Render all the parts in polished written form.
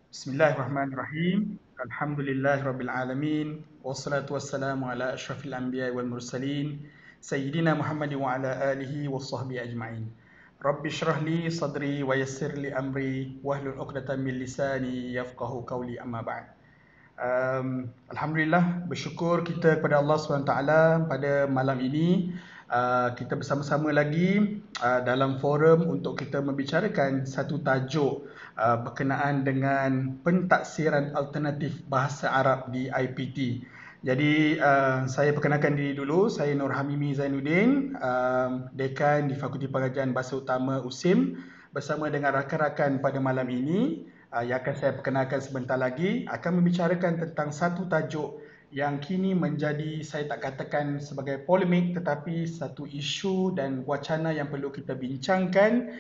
Bismillahirrahmanirrahim. Alhamdulillahirabbil alamin. Wassalatu wassalamu ala asyrafil anbiya'i wal mursalin sayyidina Muhammad wa ala alihi wa sahbihi ajma'in. Rabbi shrah li sadri wa yassir li amri wahlul 'uqdatam min lisani yafqahu qawli amma ba'd. Alhamdulillah, bersyukur kita kepada Allah SWT pada malam ini kita bersama-sama lagi dalam forum untuk kita membicarakan satu tajuk berkenaan dengan pentaksiran alternatif bahasa Arab di IPT. Jadi saya perkenalkan diri dulu, saya Nur Hamimi Zainuddin, Dekan di Fakulti Pengajian Bahasa Utama USIM, bersama dengan rakan-rakan pada malam ini yang akan saya perkenalkan sebentar lagi akan membicarakan tentang satu tajuk yang kini menjadi, saya tak katakan sebagai polemik, tetapi satu isu dan wacana yang perlu kita bincangkan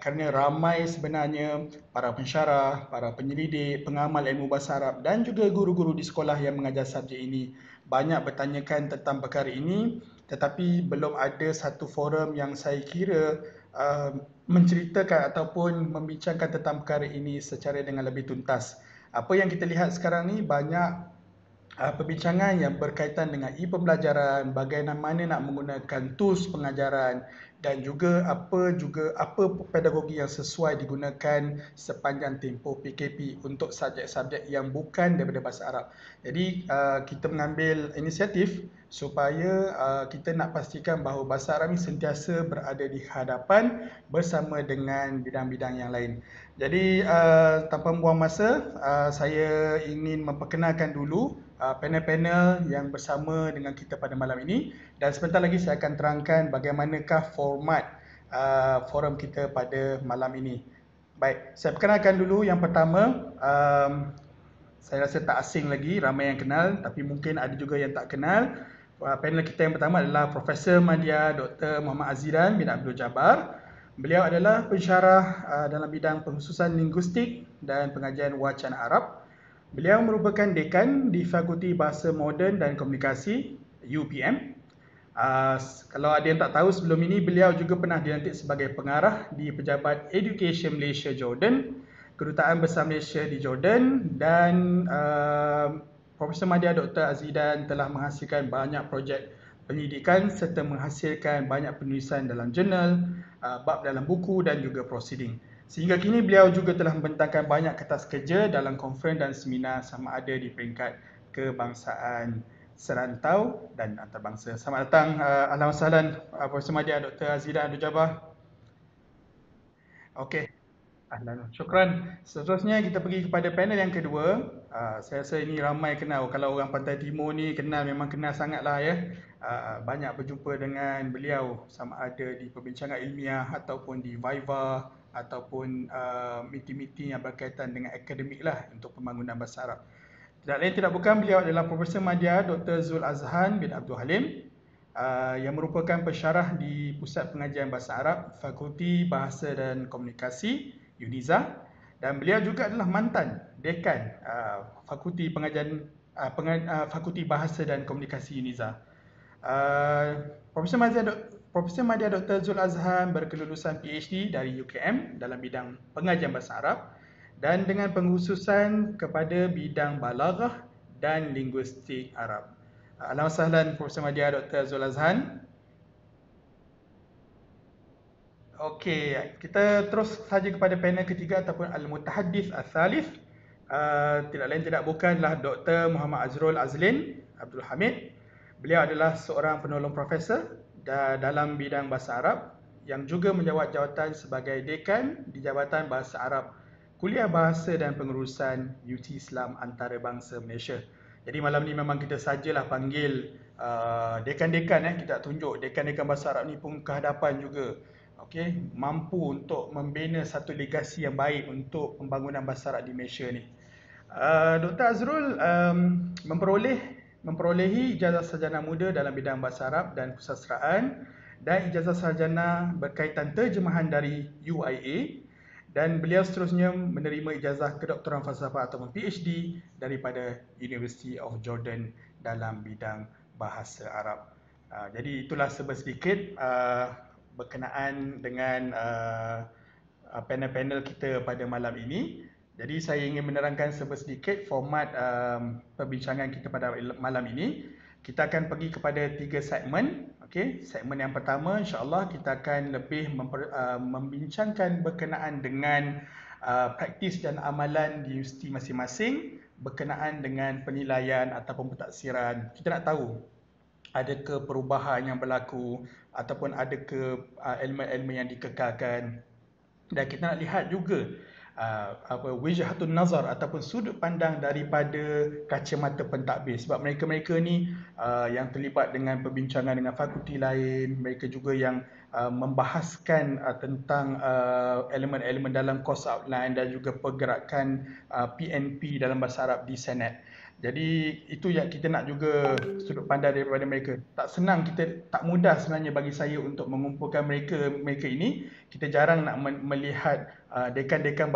kerana ramai sebenarnya para pensyarah, para penyelidik, pengamal ilmu bahasa Arab dan juga guru-guru di sekolah yang mengajar subjek ini banyak bertanyakan tentang perkara ini, tetapi belum ada satu forum yang saya kira menceritakan ataupun membincangkan tentang perkara ini secara dengan lebih tuntas. Apa yang kita lihat sekarang ni banyak perbincangan yang berkaitan dengan e-pembelajaran, bagaimana nak menggunakan tools pengajaran dan juga apa pedagogi yang sesuai digunakan sepanjang tempoh PKP untuk subjek-subjek yang bukan daripada bahasa Arab. Jadi kita mengambil inisiatif supaya kita nak pastikan bahawa bahasa Arab ini sentiasa berada di hadapan bersama dengan bidang-bidang yang lain. Jadi tanpa membuang masa, saya ingin memperkenalkan dulu panel-panel yang bersama dengan kita pada malam ini, dan sebentar lagi saya akan terangkan bagaimanakah format forum kita pada malam ini. Baik, saya perkenalkan dulu yang pertama. Saya rasa tak asing lagi, ramai yang kenal, tapi mungkin ada juga yang tak kenal. Panel kita yang pertama adalah Profesor Madya Dr. Muhammad Azhiran bin Abdul Jabbar. Beliau adalah pensyarah dalam bidang pengkhususan linguistik dan pengajian wacana Arab. Beliau merupakan dekan di Fakulti Bahasa Moden dan Komunikasi UPM. Kalau ada yang tak tahu, sebelum ini beliau juga pernah dilantik sebagai pengarah di Pejabat Education Malaysia Jordan, Kedutaan Besar Malaysia di Jordan, dan Profesor Madya Dr. Azhiran telah menghasilkan banyak projek pendidikan serta menghasilkan banyak penulisan dalam jurnal, bab dalam buku dan juga proceeding. Sehingga kini beliau juga telah membentangkan banyak kertas kerja dalam konferen dan seminar sama ada di peringkat kebangsaan serantau dan antarabangsa. Selamat datang, ahlan wa sahlan Profesor Madya Dr. Azhiran Abdul Jabbar. Okey. Ahlan, syukran. Seterusnya kita pergi kepada panel yang kedua. Saya rasa ini ramai kenal. Kalau orang Pantai Timur ni kenal, memang kenal sangatlah ya. Banyak berjumpa dengan beliau sama ada di perbincangan ilmiah ataupun di Viva ataupun meeting-meeting yang berkaitan dengan akademik lah untuk pembangunan bahasa Arab. Tidak lain tidak bukan, beliau adalah Profesor Madya Dr. Zul Azhan bin Abdul Halim yang merupakan pensyarah di Pusat Pengajian Bahasa Arab, Fakulti Bahasa dan Komunikasi UNIZA, dan beliau juga adalah mantan dekan Fakulti Pengajian Fakulti Bahasa dan Komunikasi UNIZA. Profesor Madya Dr. Zul Azhan berkelulusan PhD dari UKM dalam bidang pengajian bahasa Arab dan dengan pengkhususan kepada bidang balaghah dan linguistik Arab. Ahlan wa sahlan Profesor Madya Dr. Zul Azhan. Okey, kita terus saja kepada panel ketiga ataupun Al-Mutahaddith Al-Thalith. Tidak lain tidak bukanlah Dr. Muhammad Azrul Azlin Abdul Hamid. Beliau adalah seorang penolong profesor dalam bidang bahasa Arab yang juga menjawat jawatan sebagai dekan di Jabatan Bahasa Arab Kuliah Bahasa dan Pengurusan UT Islam Antarabangsa Malaysia. Jadi malam ni memang kita sajalah panggil dekan-dekan, kita tunjuk dekan-dekan bahasa Arab ni pun kehadapan juga. Okey, mampu untuk membina satu legasi yang baik untuk pembangunan bahasa Arab di Malaysia ni. Dr. Azrul memperolehi ijazah sarjana muda dalam bidang bahasa Arab dan kesusastraan dan ijazah sarjana berkaitan terjemahan dari UIA, dan beliau seterusnya menerima ijazah kedoktoran falsafah ataupun PhD daripada University of Jordan dalam bidang bahasa Arab. Jadi itulah sedikit berkenaan dengan panel-panel kita pada malam ini. Jadi saya ingin menerangkan sedikit format perbincangan kita pada malam ini. Kita akan pergi kepada 3 segmen. Okey, segmen yang pertama insya-Allah kita akan lebih membincangkan berkenaan dengan praktis dan amalan di universiti masing-masing berkenaan dengan penilaian ataupun pentadsiran. Kita nak tahu adakah perubahan yang berlaku ataupun adakah elemen-elemen yang dikekalkan, dan kita nak lihat juga wijhatun nazar ataupun sudut pandang daripada kacamata pentadbir, sebab mereka-mereka ni yang terlibat dengan perbincangan dengan fakulti lain, mereka juga yang membahaskan tentang elemen-elemen dalam course outline dan juga pergerakan PNP dalam bahasa Arab di Senate. Jadi itu yang kita nak juga sudut pandang daripada mereka. Tak senang, tak mudah sebenarnya bagi saya untuk mengumpulkan mereka ini. Kita jarang nak melihat dekan-dekan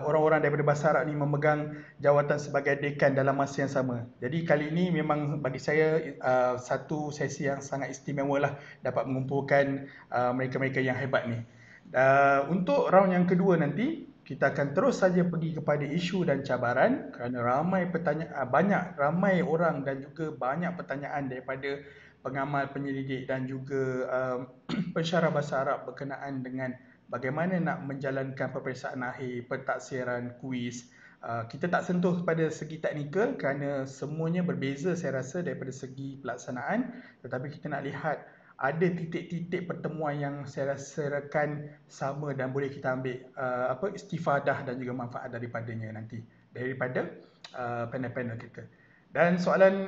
orang-orang daripada bahasa Arab ni memegang jawatan sebagai dekan dalam masa yang sama. Jadi kali ini memang bagi saya satu sesi yang sangat istimewa lah, dapat mengumpulkan mereka-mereka yang hebat ni. Untuk round yang kedua nanti, kita akan terus saja pergi kepada isu dan cabaran kerana ramai orang dan juga banyak pertanyaan daripada pengamal, penyelidik dan juga pensyarah bahasa Arab berkenaan dengan bagaimana nak menjalankan peperiksaan akhir, pentadsiran, kuis. Kita tak sentuh pada segi teknikal kerana semuanya berbeza saya rasa daripada segi pelaksanaan, tetapi kita nak lihat ada titik-titik pertemuan yang saya rasakan sama dan boleh kita ambil istifadah dan juga manfaat daripadanya nanti daripada panel-panel kita. Dan soalan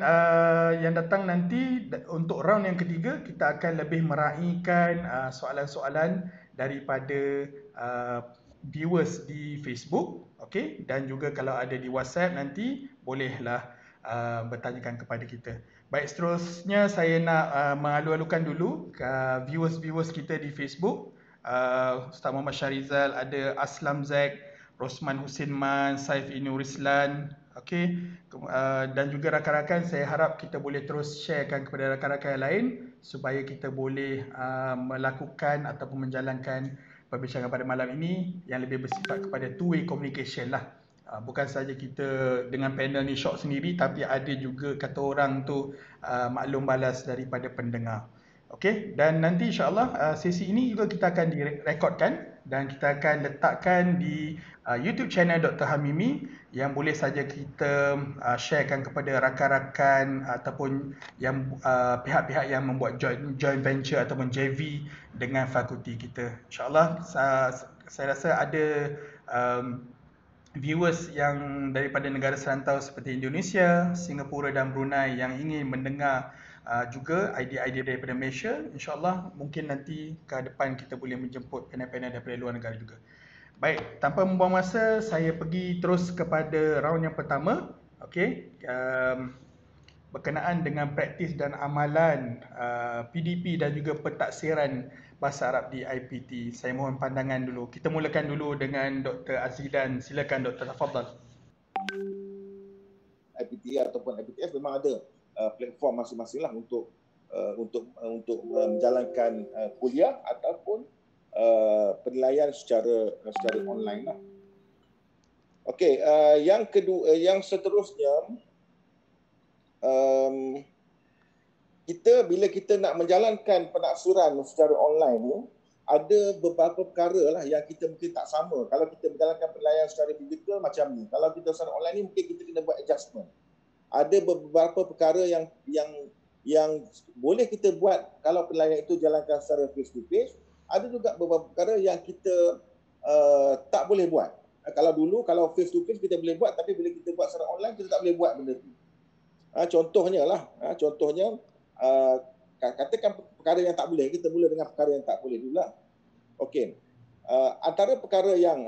yang datang nanti untuk round yang ketiga, kita akan lebih meraihkan soalan-soalan daripada viewers di Facebook, okey, dan juga kalau ada di WhatsApp nanti bolehlah bertanyakan kepada kita. Baik, seterusnya saya nak mengalu-alukan dulu viewers-viewers kita di Facebook. Ustaz Muhammad Syarizal, ada Aslam Zack, Rosman Husin Man, Saif Inur Islan, okey, dan juga rakan-rakan, saya harap kita boleh terus sharekan kepada rakan-rakan yang lain supaya kita boleh melakukan ataupun menjalankan perbincangan pada malam ini yang lebih bersifat kepada two-way communication lah. Bukan saja kita dengan panel ni short sendiri, tapi ada juga kata orang tu maklum balas daripada pendengar. Okey, dan nanti insya-Allah sesi ini juga kita akan direkodkan dan kita akan letakkan di YouTube channel Dr. Hamimi yang boleh saja kita sharekan kepada rakan-rakan ataupun yang pihak-pihak yang membuat joint venture ataupun JV dengan fakulti kita. InsyaAllah saya rasa ada viewers yang daripada negara serantau seperti Indonesia, Singapura dan Brunei yang ingin mendengar juga idea-idea daripada Malaysia. InsyaAllah mungkin nanti ke depan kita boleh menjemput panel-panel daripada luar negara juga. Baik, tanpa membuang masa, saya pergi terus kepada round yang pertama. Okey, berkenaan dengan praktis dan amalan PDP dan juga pentadsiran bahasa Arab di IPT. Saya mohon pandangan dulu. Kita mulakan dulu dengan Dr. Azilan. Silakan Dr. Tafadhal. IPT ataupun IPTS memang ada platform masing-masing lah untuk menjalankan kuliah ataupun penilaian secara online lah. Okey, yang kedua, yang seterusnya, bila kita nak menjalankan penaksuran secara online ni, ada beberapa perkara lah yang kita mungkin tak sama. Kalau kita menjalankan penilaian secara fizikal macam ni, kalau kita secara online ni mungkin kita kena buat adjustment. Ada beberapa perkara yang boleh kita buat kalau penilaian itu jalankan secara face to face. Ada juga beberapa perkara yang kita tak boleh buat. Kalau dulu, kalau face to face kita boleh buat, tapi bila kita buat secara online kita tak boleh buat benda tu. Contohnya katakan perkara yang tak boleh, kita mula dengan perkara yang tak boleh dulu lah. Okey. Antara perkara yang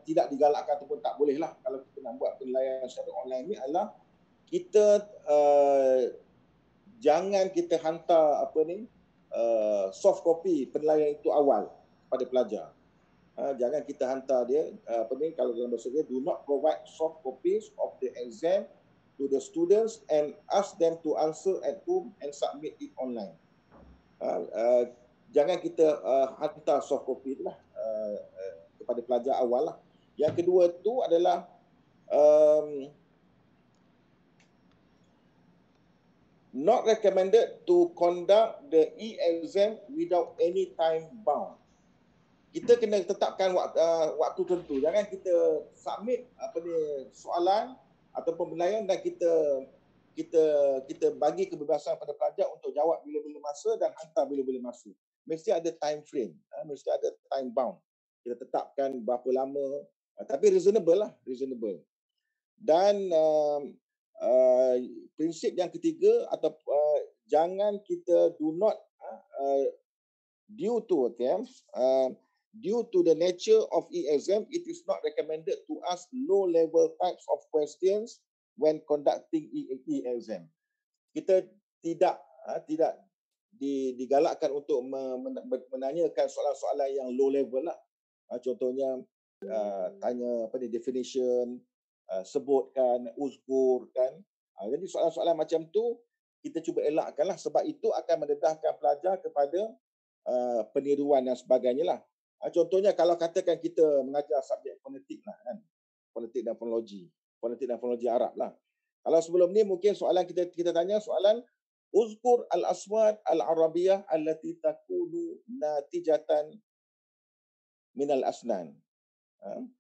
tidak digalakkan ataupun tak boleh lah kalau kita nak buat penilaian secara online ni adalah kita jangan kita hantar soft copy penilaian itu awal pada pelajar. Jangan kita hantar dia kalau dalam bahasa dia, do not provide soft copies of the exam to the students and ask them to answer at home and submit it online. Jangan kita hantar soft copy itulah kepada pelajar awal lah. Yang kedua tu adalah not recommended to conduct the e-exam without any time bound. Kita kena tetapkan waktu tertentu. Jangan kita submit soalan ataupun penilaian dan kita bagi kebebasan pada pelajar untuk jawab bila-bila masa dan hantar bila-bila masa. Mesti ada time frame, mesti ada time bound. Kita tetapkan berapa lama, tapi reasonable. Dan prinsip yang ketiga atau jangan kita do not due to the nature of e-exam, it is not recommended to ask low-level types of questions when conducting e-exam. Kita tidak digalakkan untuk menanyakan soalan-soalan yang low level lah. Contohnya tanya definition, sebutkan, uzkurkan. Jadi soalan-soalan macam tu kita cuba elakkanlah sebab itu akan mendedahkan pelajar kepada peniruan dan sebagainya lah. Contohnya kalau katakan kita mengajar subjek fonetik lah kan, fonetik dan fonologi Arab lah. Kalau sebelum ni mungkin soalan kita tanya soalan uzkur al-aswad al-arabiyah allati takunu natijatan min al-asnan.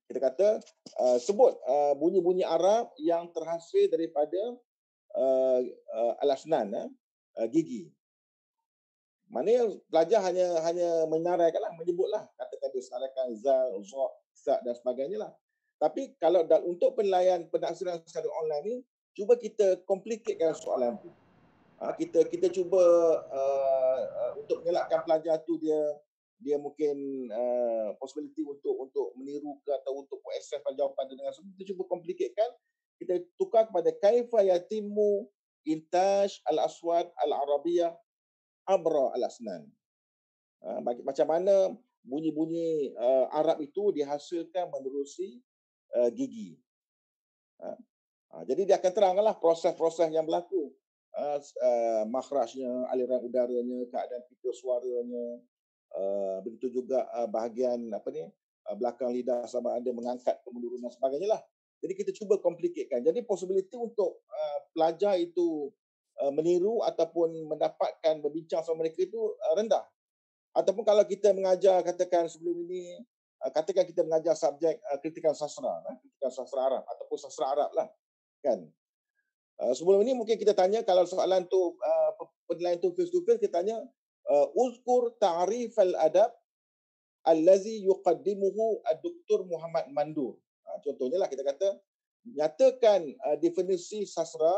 Kita kata sebut bunyi-bunyi Arab yang terhasil daripada al-asnan, gigi. Maknanya pelajar hanya menaraikanlah, menyebutlah, katakan dia senaraikan zal, za, sa dan sebagainya lah. Tapi kalau untuk penilaian penaksiran secara online ni, cuba kita complicatekan soalan tu. Kita cuba untuk mengelakkan pelajar tu dia mungkin possibility untuk meniru ke atau untuk access jawapan tu dengan kita cuba complicatekan. Kita tukar kepada kaifa yatimmu intaj al-aswad al-arabiyah abra al-asnan. Macam mana bunyi-bunyi Arab itu dihasilkan menerusi gigi. Jadi dia akan terangkanlah proses-proses yang berlaku. Makhrajnya, aliran udaranya, keadaan pita suaranya, begitu juga bahagian belakang lidah sama ada mengangkat ke menurun dan sebagainya lah. Jadi kita cuba complicatekan. Jadi possibility untuk pelajar itu meniru ataupun mendapatkan berbincang sama mereka itu rendah. Ataupun kalau kita mengajar, katakan sebelum ini, katakan kita mengajar subjek kritikan sastra Arab ataupun sastra Arab lah, kan. Sebelum ini mungkin kita tanya kalau soalan tu penilaian tu face to face, kita tanya uzkur ta'rif al-adab allazi yuqaddimuhu ad-Dr. Muhammad Mandur. Contohnya lah kita kata nyatakan definisi sastra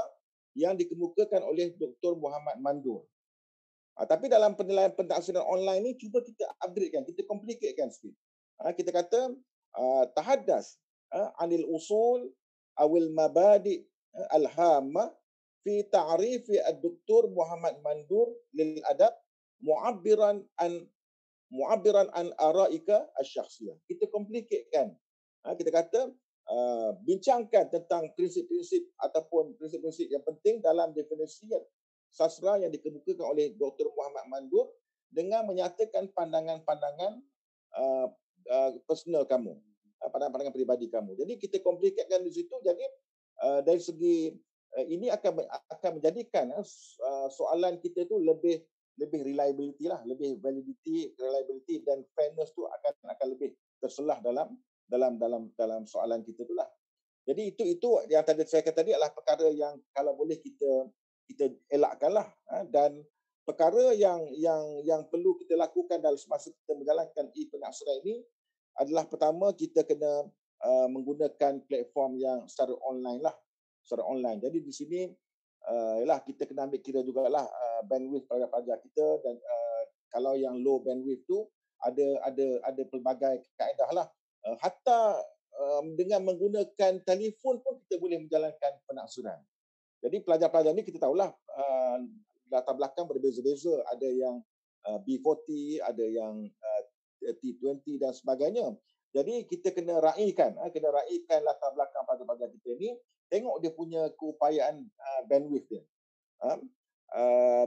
yang dikemukakan oleh Dr. Muhammad Mandur. Tapi dalam penilaian pentaksiran online ni cuba kita upgradekan, kita complicatekan sikit. Kita kata tahaddas anil usul awil mabadi al-hamma fi ta'rif ad-Dr. Muhammad Mandur lil adab mu'abbiran an araika asy-syakhsiyah. Kita complicatekan. Kita kata bincangkan tentang prinsip-prinsip ataupun prinsip-prinsip yang penting dalam definisi sastra yang dikemukakan oleh Dr. Muhammad Mandur dengan menyatakan pandangan-pandangan personal kamu, pandangan-pandangan peribadi kamu. Jadi kita complicatekan di situ. Jadi dari segi ini akan menjadikan soalan kita itu lebih reliability lah, lebih validity, reliability dan fairness tu akan lebih terselah dalam soalan kita tu lah. Jadi itu yang tadi saya kata tadi adalah perkara yang kalau boleh kita elakkanlah, dan perkara yang perlu kita lakukan dalam semasa kita menjalankan e-penaksiran ini adalah pertama kita kena menggunakan platform yang secara online. Jadi di sini kita kena ambil kira jugalah bandwidth pelajar kita, dan kalau yang low bandwidth tu ada pelbagai kaedah lah. Hatta dengan menggunakan telefon pun kita boleh menjalankan penaksiran. Jadi pelajar-pelajar ni kita tahulah latar belakang berbeza-beza, ada yang B40, ada yang T20 dan sebagainya. Jadi kita kena raikan latar belakang pelajar-pelajar kita ni, tengok dia punya keupayaan bandwidth dia.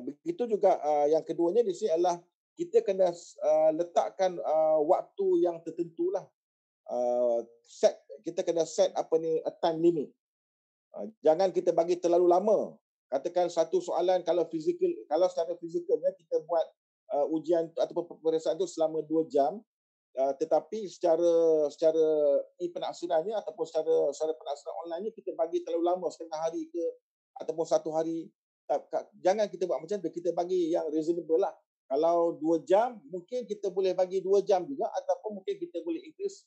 Begitu juga yang keduanya di sini adalah kita kena letakkan waktu yang tertentulah kita kena set a time limit. Jangan kita bagi terlalu lama. Katakan satu soalan kalau secara fizikalnya kita buat ujian ataupun peperiksaan itu selama 2 jam, tetapi secara e-penaksurannya ataupun secara penaksuran online ni kita bagi terlalu lama, setengah hari ke ataupun 1 hari. Jangan kita buat macam tu, kita bagi yang reasonable lah. Kalau 2 jam, mungkin kita boleh bagi 2 jam juga, ataupun mungkin kita boleh increase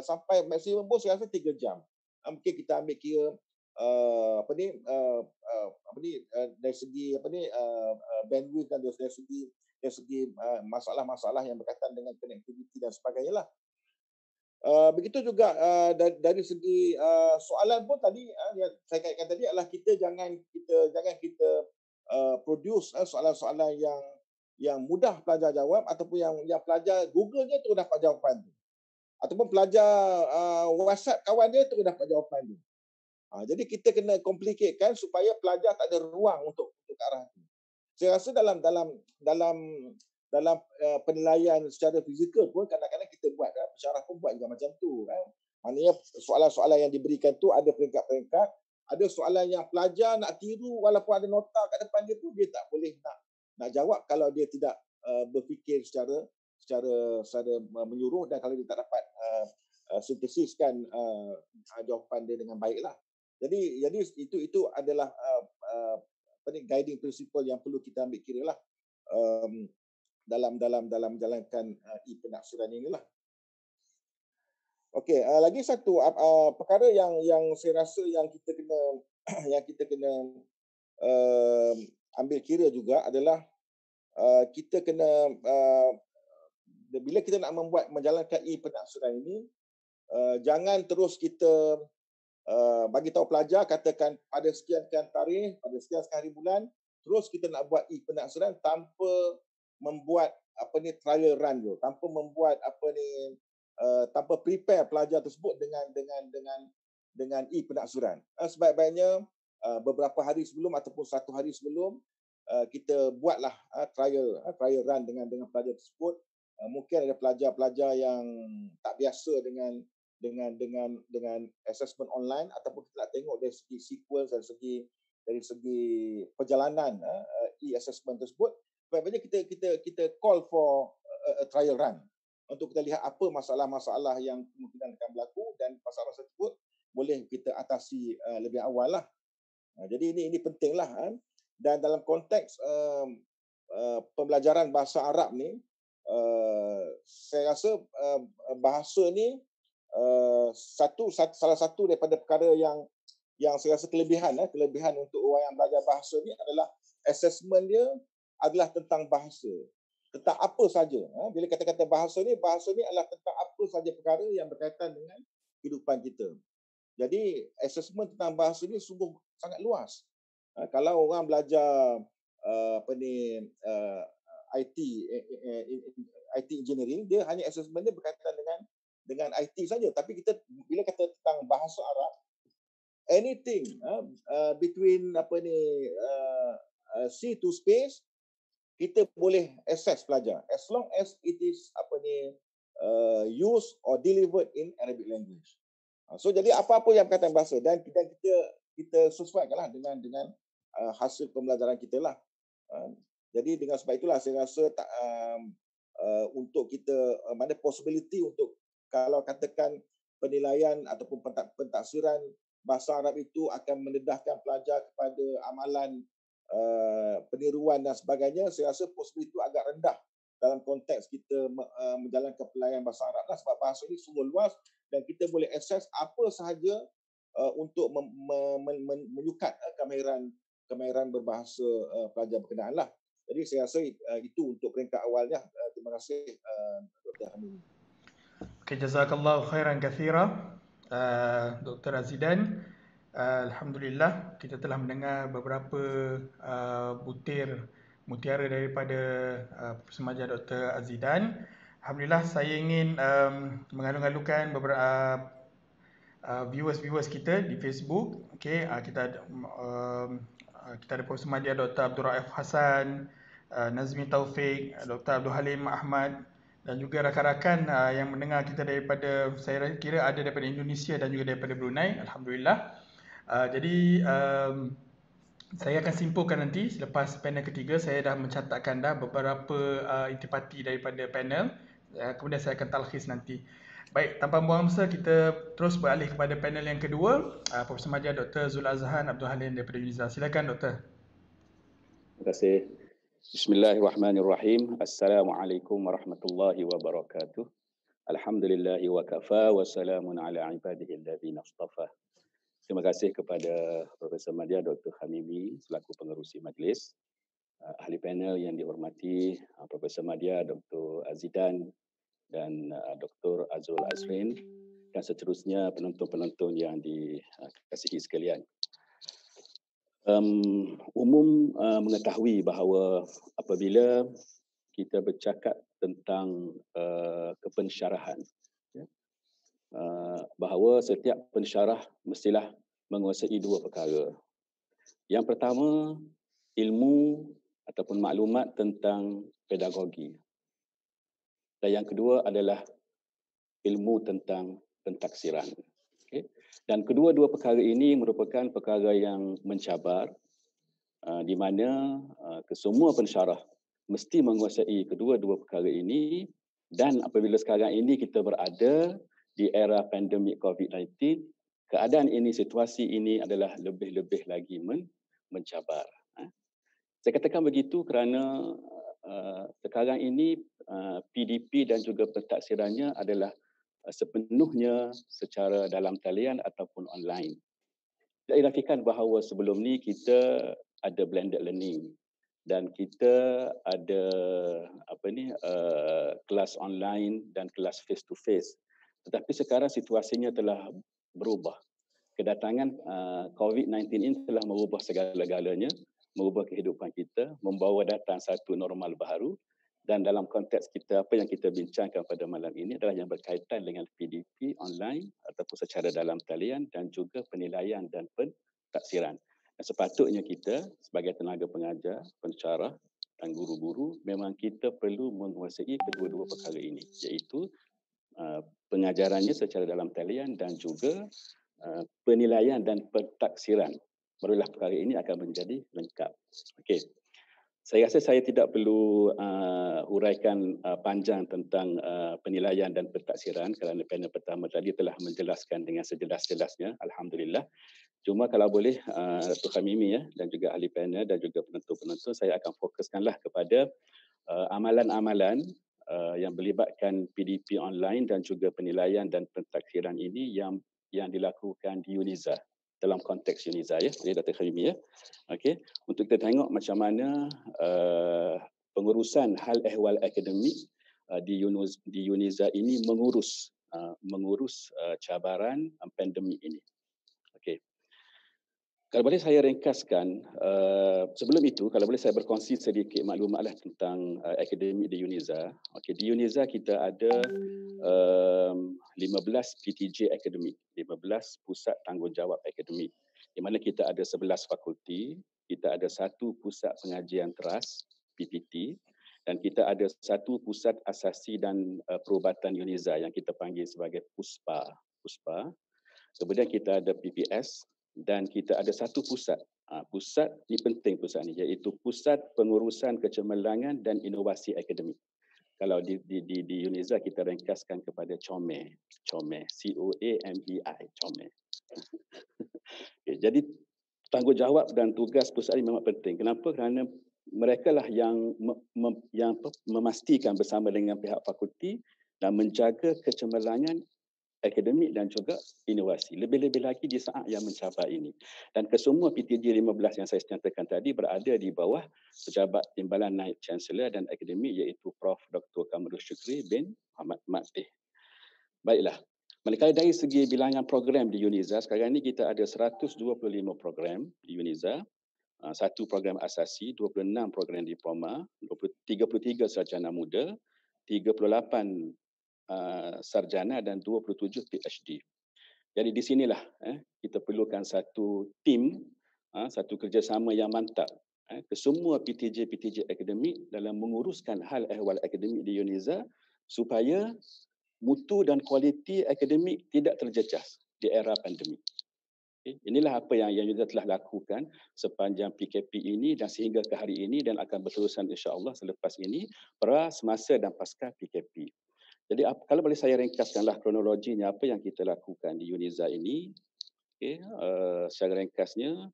sampai maksimum pun saya rasa 3 jam. Mungkin kita ambil kira dari segi bandwidth dan dari segi masalah-masalah yang berkaitan dengan connectivity dan sebagainya lah. Begitu juga dari segi soalan pun tadi yang saya kaitkan tadi adalah jangan kita produce soalan-soalan yang mudah pelajar jawab, ataupun yang pelajar Google-nya terus dapat jawapan tu, ataupun pelajar WhatsApp kawan dia terus dapat jawapan tu. Jadi kita kena complicatekan supaya pelajar tak ada ruang untuk ke arah itu. Saya rasa dalam penilaian secara fizikal pun kadang-kadang kita buat, pensyarah pun buat juga macam tu. Maknanya soalan-soalan yang diberikan tu ada peringkat-peringkat. Ada soalan yang pelajar nak tiru walaupun ada nota kat depan dia pun dia tak boleh nak jawab kalau dia tidak berfikir secara menyuruh, dan kalau dia tak dapat sintesiskan jawapan dia dengan baiklah. Jadi itu adalah guiding principle yang perlu kita ambil kira lah dalam menjalankan e-penaksuran inilah. Okey, lagi satu perkara yang saya rasa yang kita kena ambil kira juga adalah kita kena bila kita nak menjalankan e-penaksuran ini, jangan terus kita bagi tahu pelajar, katakan pada sekian tarikh, pada sekian hari bulan, terus kita nak buat e-penaksuran tanpa membuat trial run dulu, tanpa membuat tanpa prepare pelajar tersebut dengan e-penaksuran. Sebaik-baiknya beberapa hari sebelum ataupun 1 hari sebelum kita buatlah trial run dengan pelajar tersebut. Mungkin ada pelajar-pelajar yang tak biasa dengan assessment online, ataupun kita nak tengok dari segi sequence, dari segi perjalanan e-assessment tersebut. Sebenarnya kita call for a trial run untuk kita lihat apa masalah-masalah yang kemungkinan akan berlaku, dan masalah tersebut boleh kita atasi lebih awal lah. Jadi ini pentinglah. Dan dalam konteks pembelajaran bahasa Arab ni, saya rasa bahasa ni salah satu daripada perkara yang saya rasa kelebihan untuk orang yang belajar bahasa ni adalah assessment dia adalah tentang bahasa, tentang apa saja. Bila kata-kata bahasa ni adalah tentang apa saja perkara yang berkaitan dengan kehidupan kita. Jadi assessment tentang bahasa ni sungguh sangat luas. Kalau orang belajar IT engineering, dia hanya assessment dia berkaitan dengan IT saja. Tapi kita bila kata tentang bahasa Arab, anything between C to space, kita boleh assess pelajar as long as it is used or delivered in Arabic language. So jadi apa-apa yang berkaitan bahasa, dan kita sesuaikanlah dengan hasil pembelajaran kita lah. Jadi dengan sebab itulah saya rasa untuk kita mana possibility untuk, kalau katakan penilaian ataupun pentafsiran bahasa Arab itu akan mendedahkan pelajar kepada amalan peniruan dan sebagainya, saya rasa possibility itu agak rendah dalam konteks kita menjalankan penilaian bahasa Arab lah, sebab bahasa ini sungguh luas dan kita boleh akses apa sahaja untuk menyukat kemahiran berbahasa pelajar berkenaan lah. Jadi saya rasa itu untuk peringkat awalnya. Terima kasih Dr. Hamid. Okay, jazakallahu khairan kathira Dr. Azidan. Alhamdulillah kita telah mendengar beberapa butir mutiara daripada Profesor Maja Dr. Azidan. Alhamdulillah saya ingin mengalu-alukan beberapa viewers kita di Facebook. Okay, kita ada Profesor Maja Dr. Abdul Raif Hassan, Nazmi Taufik, Dr. Abdul Halim Ahmad, dan juga rakan-rakan yang mendengar kita daripada, saya kira ada daripada Indonesia dan juga daripada Brunei. Alhamdulillah. Jadi saya akan simpulkan nanti selepas panel ketiga. Saya dah mencatatkan dah beberapa intipati daripada panel. Kemudian saya akan talkhis nanti. Baik, tanpa buang masa, kita terus beralih kepada panel yang kedua. Profesor Madya Dr. Zul Azhan Abdul Halim daripada UNIZA. Silakan Doktor. Terima kasih. Bismillahirrahmanirrahim. Assalamualaikum warahmatullahi wabarakatuh. Alhamdulillahi wa kafa wa salamun ala ibadihi alladhina istafa. Terima kasih kepada Profesor Madya Dr. Hamimi selaku pengerusi majlis, ahli panel yang dihormati Profesor Madya Dr. Azidan dan Dr. Azul Azrin, dan seterusnya penonton-penonton yang dikasihi sekalian. Umum mengetahui bahawa apabila kita bercakap tentang kepensyarahan, bahawa setiap pensyarah mestilah menguasai dua perkara. Yang pertama, ilmu ataupun maklumat tentang pedagogi. Dan yang kedua adalah ilmu tentang pentaksiran. Okay. Dan kedua-dua perkara ini merupakan perkara yang mencabar, di mana kesemua pensyarah mesti menguasai kedua-dua perkara ini. Dan apabila sekarang ini kita berada di era pandemik COVID-19, keadaan ini, situasi ini adalah lebih-lebih lagi mencabar. Saya katakan begitu kerana sekarang ini PDP dan juga pentaksirannya adalah sepenuhnya secara dalam talian ataupun online. Saya irafikan bahawa sebelum ni kita ada blended learning dan kita ada kelas online dan kelas face to face. Tetapi sekarang situasinya telah berubah. Kedatangan COVID-19 ini telah merubah segala-galanya, merubah kehidupan kita, membawa datang satu normal baru. Dan dalam konteks kita, apa yang kita bincangkan pada malam ini adalah yang berkaitan dengan PDP online ataupun secara dalam talian dan juga penilaian dan pentaksiran. Dan sepatutnya kita sebagai tenaga pengajar, pensyarah dan guru-guru memang kita perlu menguasai kedua-dua perkara ini, iaitu pengajarannya secara dalam talian dan juga penilaian dan pentaksiran. Barulah perkara ini akan menjadi lengkap. Okey. Saya rasa saya tidak perlu huraikan panjang tentang penilaian dan pentaksiran kerana panel pertama tadi telah menjelaskan dengan sejelas-jelasnya. Alhamdulillah. Cuma kalau boleh Dr. Hamimi dan juga ahli panel dan juga penonton-penonton, saya akan fokuskanlah kepada amalan-amalan yang melibatkan PDP online dan juga penilaian dan pentaksiran ini yang dilakukan di UNIZA, dalam konteks UNIZA oleh Dr. Hamimi. Okey, untuk kita tengok macam mana pengurusan hal ehwal akademik di UNIZA ini mengurus cabaran pandemik ini. Okey. Kalau boleh saya ringkaskan, sebelum itu kalau boleh saya berkongsi sedikit maklumatlah tentang akademik di UNIZA. Okey, di UNIZA kita ada 15 PTJ akademik, 15 pusat tanggungjawab akademik, di mana kita ada 11 fakulti, kita ada satu pusat pengajian teras PPT, dan kita ada satu pusat asasi dan perubatan UNIZA yang kita panggil sebagai PUSPA. Kemudian kita ada PPS dan kita ada satu pusat. Pusat ini penting, pusat ini iaitu Pusat Pengurusan Kecemerlangan dan Inovasi Akademik. Kalau di UNIZA kita ringkaskan kepada COMEI, C-O-A-M-E-I, COMEI. Okay, jadi tanggungjawab dan tugas pusat ini memang penting. Kenapa? Kerana mereka lah yang memastikan bersama dengan pihak fakulti dan menjaga kecemerlangan akademik dan juga inovasi. Lebih-lebih lagi di saat yang mencabar ini. Dan kesemua PTJ 15 yang saya nyatakan tadi berada di bawah Pejabat Timbalan Naib Chancellor dan Akademik iaitu Prof. Dr. Kamarul Syukri bin Muhammad Maktih. Baiklah. Manakala dari segi bilangan program di UNIZA, sekarang ini kita ada 125 program di UNIZA. Satu program asasi, 26 program diploma, 33 sarjana muda, 38 sarjana dan 27 PhD. Jadi di sinilah kita perlukan satu tim, satu kerjasama yang mantap kesemua PTJ akademik dalam menguruskan hal ehwal akademik di UNIZA supaya mutu dan kualiti akademik tidak terjejas di era pandemik. Okay. Inilah apa yang UNIZA telah lakukan sepanjang PKP ini dan sehingga ke hari ini dan akan berterusan insya-Allah selepas ini, semasa dan pasca PKP. Jadi kalau boleh saya ringkaskanlah kronologinya apa yang kita lakukan di UNIZA ini. Okay. Secara ringkasnya,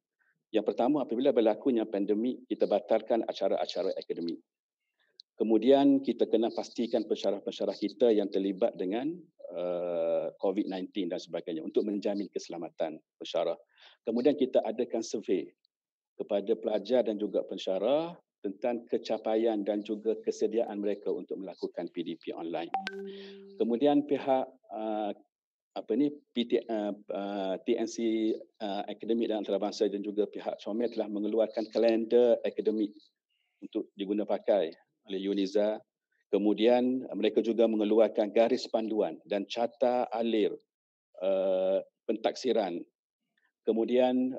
yang pertama apabila berlakunya pandemik, kita batalkan acara-acara akademik. Kemudian kita kena pastikan pensyarah-pensyarah kita yang terlibat dengan COVID-19 dan sebagainya untuk menjamin keselamatan pensyarah. Kemudian kita adakan survey kepada pelajar dan juga pensyarah tentang kecapaian dan juga kesediaan mereka untuk melakukan PDP online. Kemudian pihak TNC Akademik dan Antarabangsa dan juga pihak Comel telah mengeluarkan kalender akademik untuk diguna pakai oleh UNIZA. Kemudian mereka juga mengeluarkan garis panduan dan carta alir pentaksiran. Kemudian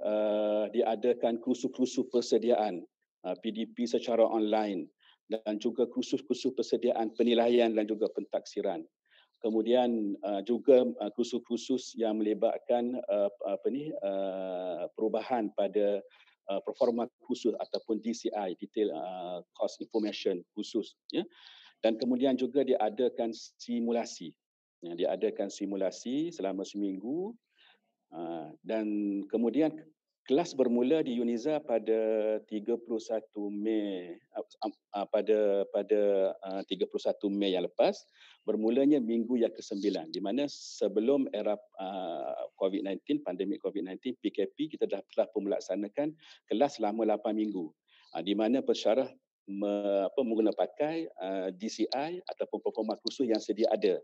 diadakan kursus-kursus persediaan PDP secara online dan juga kursus-kursus persediaan penilaian dan juga pentaksiran. Kemudian juga kursus-kursus yang melibatkan perubahan pada performa khusus ataupun DCI, detail cost information khusus, ya. Dan kemudian juga diadakan simulasi. Ya, diadakan simulasi selama seminggu dan kemudian kelas bermula di UNIZA pada 31 Mei pada 31 Mei yang lepas, bermulanya minggu yang ke-9 di mana sebelum era COVID-19, pandemik COVID-19, PKP, kita dah telah melaksanakan kelas selama 8 minggu. Di mana pensyarah menggunakan pakai DCI ataupun performa khusus yang sedia ada.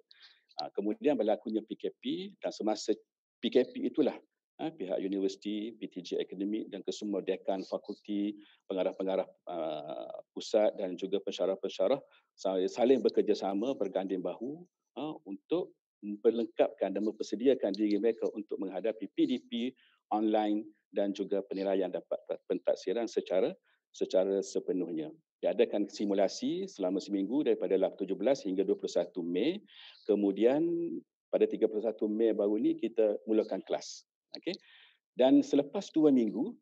Kemudian berlakunya PKP dan semasa PKP itulah pihak universiti, PTJ Akademik dan kesemua dekan fakulti, pengarah-pengarah pusat dan juga pensyarah-pensyarah saling bekerjasama berganding bahu untuk memperlengkapkan dan mempersediakan diri mereka untuk menghadapi PDP online dan juga penilaian dapat pentaksiran secara sepenuhnya. Diadakan simulasi selama seminggu daripada 17 hingga 21 Mei. Kemudian pada 31 Mei baru ni kita mulakan kelas. Okey. Dan selepas 2 minggu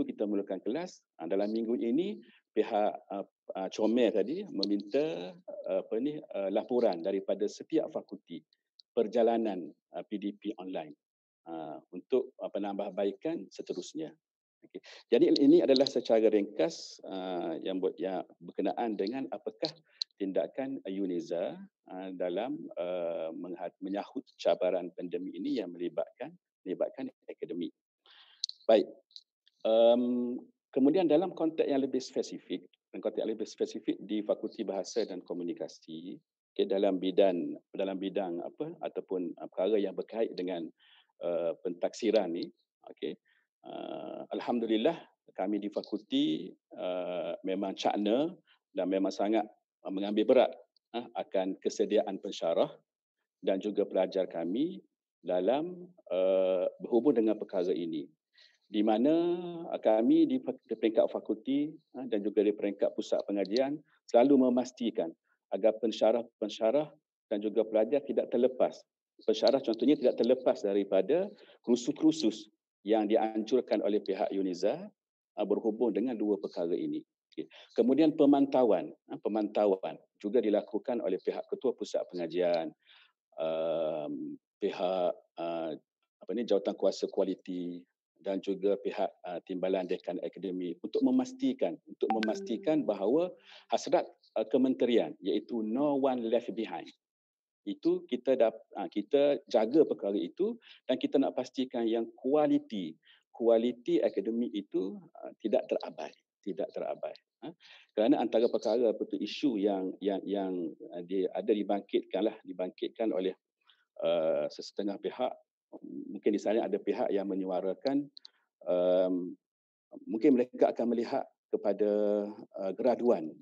kita mulakan kelas. Dalam minggu ini pihak Comel tadi meminta laporan daripada setiap fakulti perjalanan PDP online untuk penambahbaikan seterusnya. Okay. Jadi ini adalah secara ringkas yang berkenaan dengan apakah tindakan UNIZA dalam menyahut cabaran pandemik ini yang melibatkan akademik. Baik. Kemudian dalam konteks yang lebih spesifik, di Fakulti Bahasa dan Komunikasi, okay, dalam bidang apa ataupun perkara yang berkait dengan pentaksiran ni, okey. Alhamdulillah kami di fakulti memang cakna dan memang sangat mengambil berat akan kesediaan pensyarah dan juga pelajar kami dalam berhubung dengan perkara ini. Di mana kami di peringkat fakulti dan juga di peringkat pusat pengajian selalu memastikan agar pensyarah dan juga pelajar tidak terlepas. Pensyarah contohnya tidak terlepas daripada kursus-kursus yang dianjurkan oleh pihak UNIZA berhubung dengan dua perkara ini. Okay. Kemudian pemantauan juga dilakukan oleh pihak ketua pusat pengajian, pihak jawatan kuasa kualiti dan juga pihak timbalan dekan akademik untuk memastikan bahawa hasrat kementerian iaitu no one left behind. Itu kita jaga perkara itu dan kita nak pastikan yang kualiti akademik itu tidak terabai. Kerana antara perkara isu yang ada dibangkitkan oleh sesetengah pihak, mungkin di sana ada pihak yang menyuarakan mungkin mereka akan melihat kepada graduan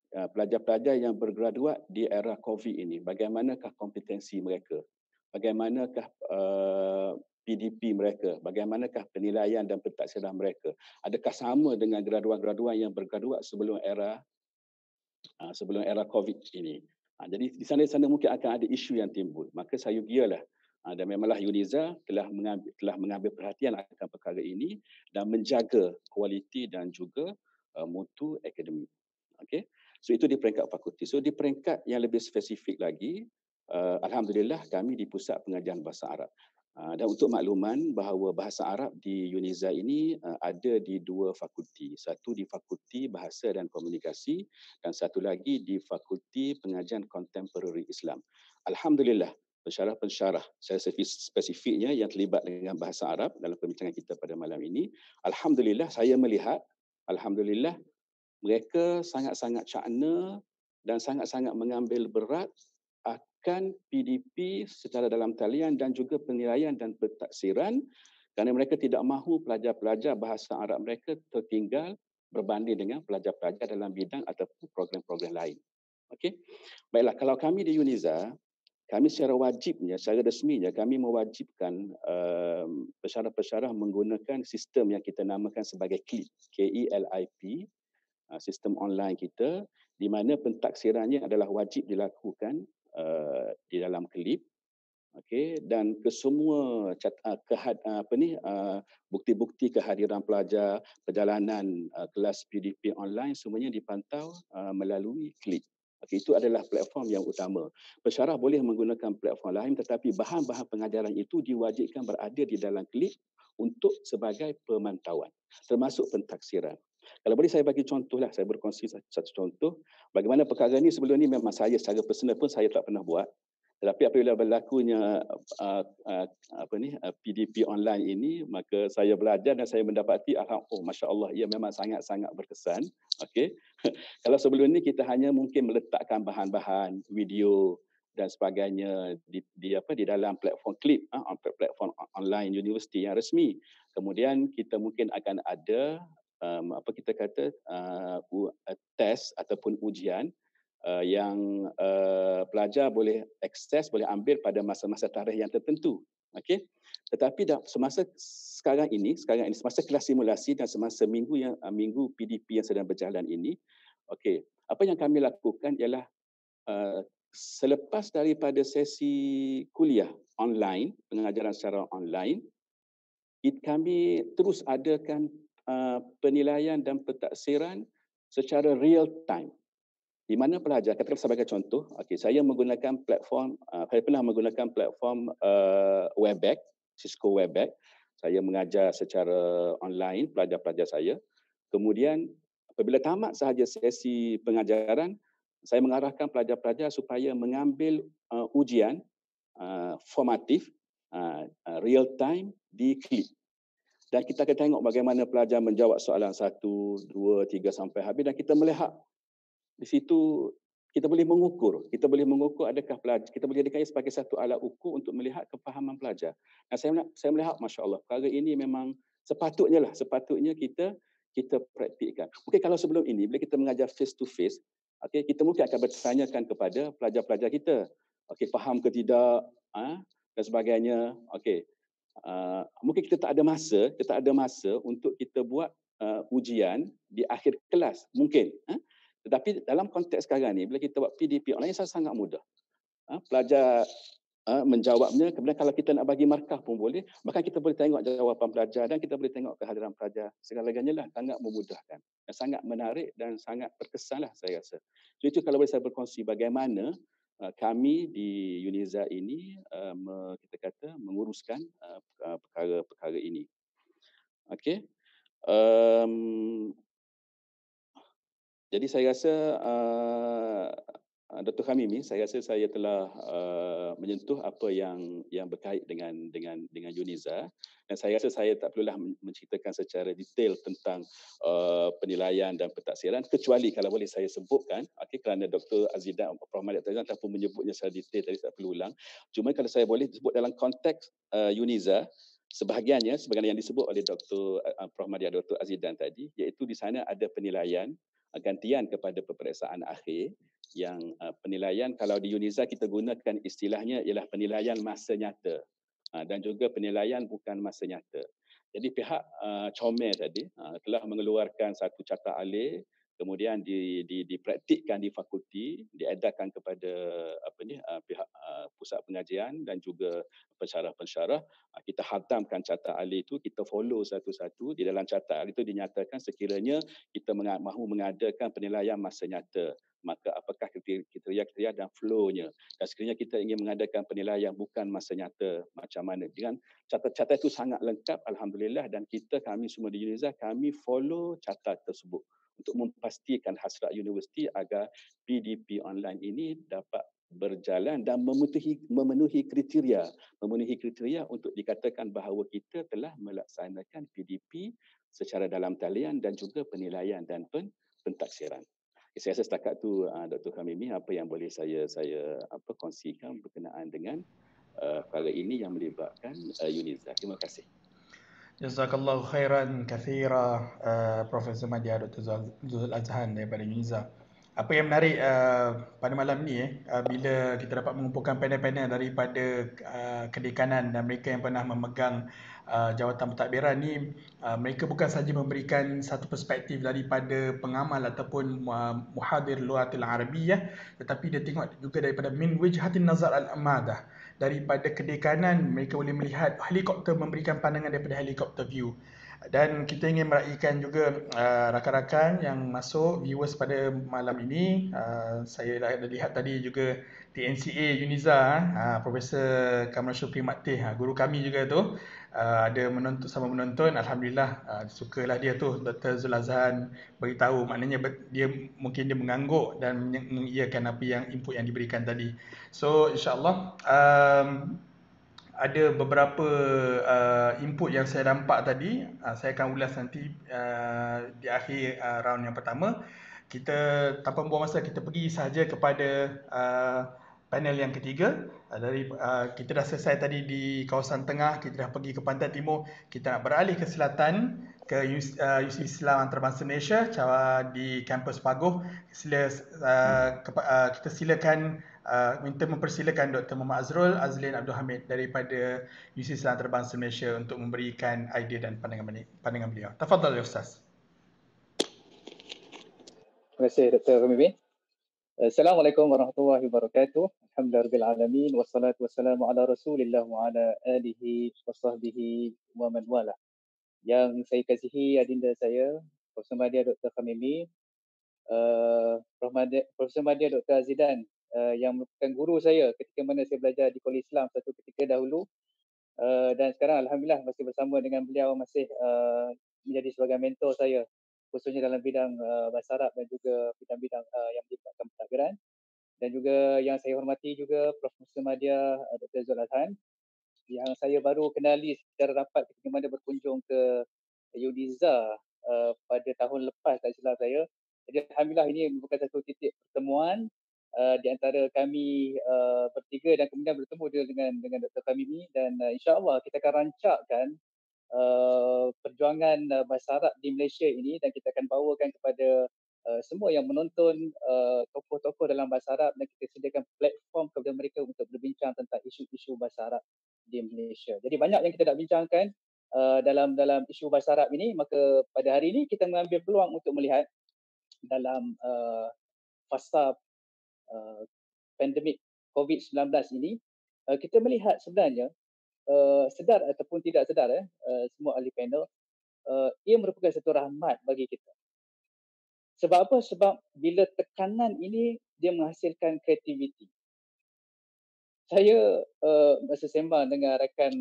pelajar-pelajar yang bergraduat di era COVID ini, bagaimanakah kompetensi mereka, bagaimanakah PDP mereka, bagaimanakah penilaian dan pentaksiran mereka, adakah sama dengan graduan-graduan yang bergraduat sebelum era sebelum era COVID ini. Jadi di sana mungkin akan ada isu yang timbul. Maka saya gialah dan memanglah UNIZA telah mengambil perhatian akan perkara ini dan menjaga kualiti dan juga mutu akademik. Okey. So itu di peringkat fakulti. So di peringkat yang lebih spesifik lagi, alhamdulillah kami di Pusat Pengajian Bahasa Arab. Dan untuk makluman bahawa bahasa Arab di UNIZA ini ada di 2 fakulti. Satu di Fakulti Bahasa dan Komunikasi dan satu lagi di Fakulti Pengajian Kontemporari Islam. Alhamdulillah, pensyarah-pensyarah saya spesifiknya yang terlibat dengan bahasa Arab dalam perbincangan kita pada malam ini, alhamdulillah saya melihat, alhamdulillah mereka sangat-sangat cakna dan sangat-sangat mengambil berat akan PDP secara dalam talian dan juga penilaian dan pentadsiran kerana mereka tidak mahu pelajar-pelajar bahasa Arab mereka tertinggal berbanding dengan pelajar-pelajar dalam bidang ataupun program-program lain. Okey. Baiklah, kalau kami di UNIZA, kami secara wajibnya, secara resminya kami mewajibkan pensyarah-pensyarah menggunakan sistem yang kita namakan sebagai KLIP, KELIP, sistem online kita di mana pentaksirannya adalah wajib dilakukan di dalam klip, okey, dan kesemua bukti-bukti kehadiran pelajar, perjalanan kelas PDP online semuanya dipantau melalui klip. Okey, itu adalah platform yang utama. Pensyarah boleh menggunakan platform lain tetapi bahan-bahan pengajaran itu diwajibkan berada di dalam klip untuk sebagai pemantauan termasuk pentaksiran. Kalau boleh saya bagi contohlah, saya berkongsi satu contoh bagaimana perkara ini sebelum ini memang saya secara personal pun saya tak pernah buat. Tetapi apabila berlakunya PDP online ini, maka saya belajar dan saya mendapati masya-Allah, ia memang sangat-sangat berkesan. Okey. Kalau sebelum ini kita hanya mungkin meletakkan bahan-bahan video dan sebagainya di dalam platform klip, platform online universiti yang resmi. Kemudian kita mungkin akan ada test ataupun ujian yang pelajar boleh akses, boleh ambil pada masa-masa tarikh yang tertentu. Okey. Tetapi semasa sekarang ini semasa kelas simulasi dan semasa minggu PDP yang sedang berjalan ini, okey, apa yang kami lakukan ialah selepas daripada sesi kuliah online, pengajaran secara online, kami terus adakan penilaian dan pentadsiran secara real time. Di mana pelajar, katakan sebagai contoh, saya menggunakan platform, saya pernah menggunakan platform Webex, Cisco Webex. Saya mengajar secara online pelajar-pelajar saya. Kemudian apabila tamat sahaja sesi pengajaran, saya mengarahkan pelajar-pelajar supaya mengambil ujian formatif real time di klip. Dan kita akan tengok bagaimana pelajar menjawab soalan 1, 2, 3 sampai habis dan kita melihat di situ kita boleh mengukur adakah pelajar, kita boleh jadikan sebagai satu alat ukur untuk melihat kefahaman pelajar. Dan saya melihat masya-Allah perkara ini memang sepatutnya kita praktikkan. Mungkin kalau sebelum ini bila kita mengajar face to face, kita mungkin akan bertanyakan kepada pelajar-pelajar kita, faham ke tidak, dan sebagainya. Mungkin kita tak ada masa untuk kita buat ujian di akhir kelas mungkin. Tetapi dalam konteks sekarang ni bila kita buat PDP online sangat mudah. Pelajar menjawabnya, kemudian kalau kita nak bagi markah pun boleh, bahkan kita boleh tengok jawapan pelajar dan kita boleh tengok kehadiran pelajar. Segala-galanya lah sangat memudahkan dan sangat menarik dan sangat berkesanlah saya rasa. So itu kalau boleh saya berkongsi bagaimana kami di UNIZA ini kita kata menguruskan perkara-perkara ini. Okey. Jadi saya rasa Dr. Hamimi, saya rasa saya telah menyentuh apa yang berkait dengan UNIZA dan saya rasa saya tak perlulah menceritakan secara detail tentang penilaian dan pentadsiran kecuali kalau boleh saya sebutkan, kerana Dr. Azidan, Prof. Mahdi Azidan tak pun menyebutnya secara detail tadi, tak perlu ulang. Cuma kalau saya boleh sebut dalam konteks UNIZA, sebahagian yang disebut oleh Dr. Prof. Mahdi Dr. Azidan tadi, iaitu di sana ada penilaian gantian kepada peperiksaan akhir yang penilaian kalau di UNIZA kita gunakan istilahnya ialah penilaian masa nyata dan juga penilaian bukan masa nyata. Jadi pihak Comel tadi telah mengeluarkan satu carta alih kemudian dipraktikkan di fakulti, diedarkan kepada pihak pusat pengajian dan juga pensyarah-pensyarah. Kita khatamkan carta ahli itu, kita follow satu-satu. Di dalam carta ahli itu dinyatakan sekiranya kita mahu mengadakan penilaian masa nyata, maka apakah kriteria dan flow-nya. Dan sekiranya kita ingin mengadakan penilaian bukan masa nyata, macam mana. Dengan carta-carta itu sangat lengkap, alhamdulillah, dan kami semua di UNIZA, kami follow carta tersebut untuk memastikan hasrat universiti agar PDP online ini dapat berjalan dan memenuhi kriteria untuk dikatakan bahawa kita telah melaksanakan PDP secara dalam talian dan juga penilaian dan pentaksiran. Saya rasa setakat tu Dr. Kamimi apa yang boleh saya kongsikan berkenaan dengan perkara ini yang melibatkan UNIZA. Terima kasih. Jazakallahu khairan kathira Profesor Madya Dr. Zul Azhan daripada UNIZA. Apa yang menarik pada malam ni bila kita dapat mengumpulkan panel-panel daripada kedekanan dan mereka yang pernah memegang jawatan pentadbiran ni, mereka bukan sahaja memberikan satu perspektif daripada pengamal ataupun muhadir lughatil arabiyyah, tetapi dia tengok juga daripada min wijhatin nazar al-amadah, daripada kedekanan mereka boleh melihat helikopter, memberikan pandangan daripada helikopter view. Dan kita ingin meraihkan juga rakan-rakan yang masuk, viewers pada malam ini. Saya dah lihat tadi juga TNCA UNIZA, Profesor Kamran Syukri Maktih, guru kami juga tu, ada menonton sama menonton. Alhamdulillah, sukalah dia tu, Dr. Zul Azhan beritahu, maknanya dia mungkin dia mengangguk dan mengiyakan apa yang input yang diberikan tadi. So insyaAllah ada beberapa input yang saya nampak tadi, saya akan ulas nanti di akhir round yang pertama. Kita tanpa membuang masa, kita pergi sahaja kepada panel yang ketiga. Kita dah selesai tadi di kawasan tengah, kita dah pergi ke pantai timur, kita nak beralih ke selatan, ke UC Islam Antarabangsa Malaysia di kampus Pagoh. Kita silakan minta mempersilakan Dr. Muhammad Azrul Azlin Abdul Hamid daripada UC Islam Antarabangsa Malaysia untuk memberikan idea dan pandangan beliau. Tafadhal ya Ustaz. Terima kasih Dr. Kamimi. Assalamualaikum warahmatullahi wabarakatuh. Alhamdulillah alamin wassalatu wassalamu ala Rasulillah wa ala alihi wa sahbihi wa man wala. Yang saya kasihi adinda saya, Profesor Madya Dr. Kamimi, Profesor Madya Dr. Azidan, yang merupakan guru saya ketika mana saya belajar di Kolej Islam satu ketika dahulu, dan sekarang alhamdulillah masih bersama dengan beliau, masih menjadi sebagai mentor saya, khususnya dalam bidang bahasa Arab dan juga bidang-bidang yang melibatkan pentadbiran. Dan juga yang saya hormati juga Profesor Madya Dr. Zul Azhan, yang saya baru kenali secara rapat ketika mana berkunjung ke UNIZA pada tahun lepas, tak silap saya. Jadi alhamdulillah ini merupakan satu titik pertemuan di antara kami bertiga, dan kemudian bertemu dengan Dr. Kamimi, dan insya-Allah kita akan rancakkan perjuangan bahasa Arab di Malaysia ini, dan kita akan bawakan kepada semua yang menonton tokoh-tokoh dalam bahasa Arab, dan kita sediakan platform kepada mereka untuk berbincang tentang isu-isu bahasa Arab di Malaysia. Jadi banyak yang kita nak bincangkan dalam isu bahasa Arab ini. Maka pada hari ini kita mengambil peluang untuk melihat dalam fasa pandemik COVID-19 ini, kita melihat sebenarnya sedar ataupun tidak sedar semua ahli panel, ia merupakan satu rahmat bagi kita. Sebab apa? Sebab bila tekanan ini dia menghasilkan kreativiti. Saya masa sembang dengan rakan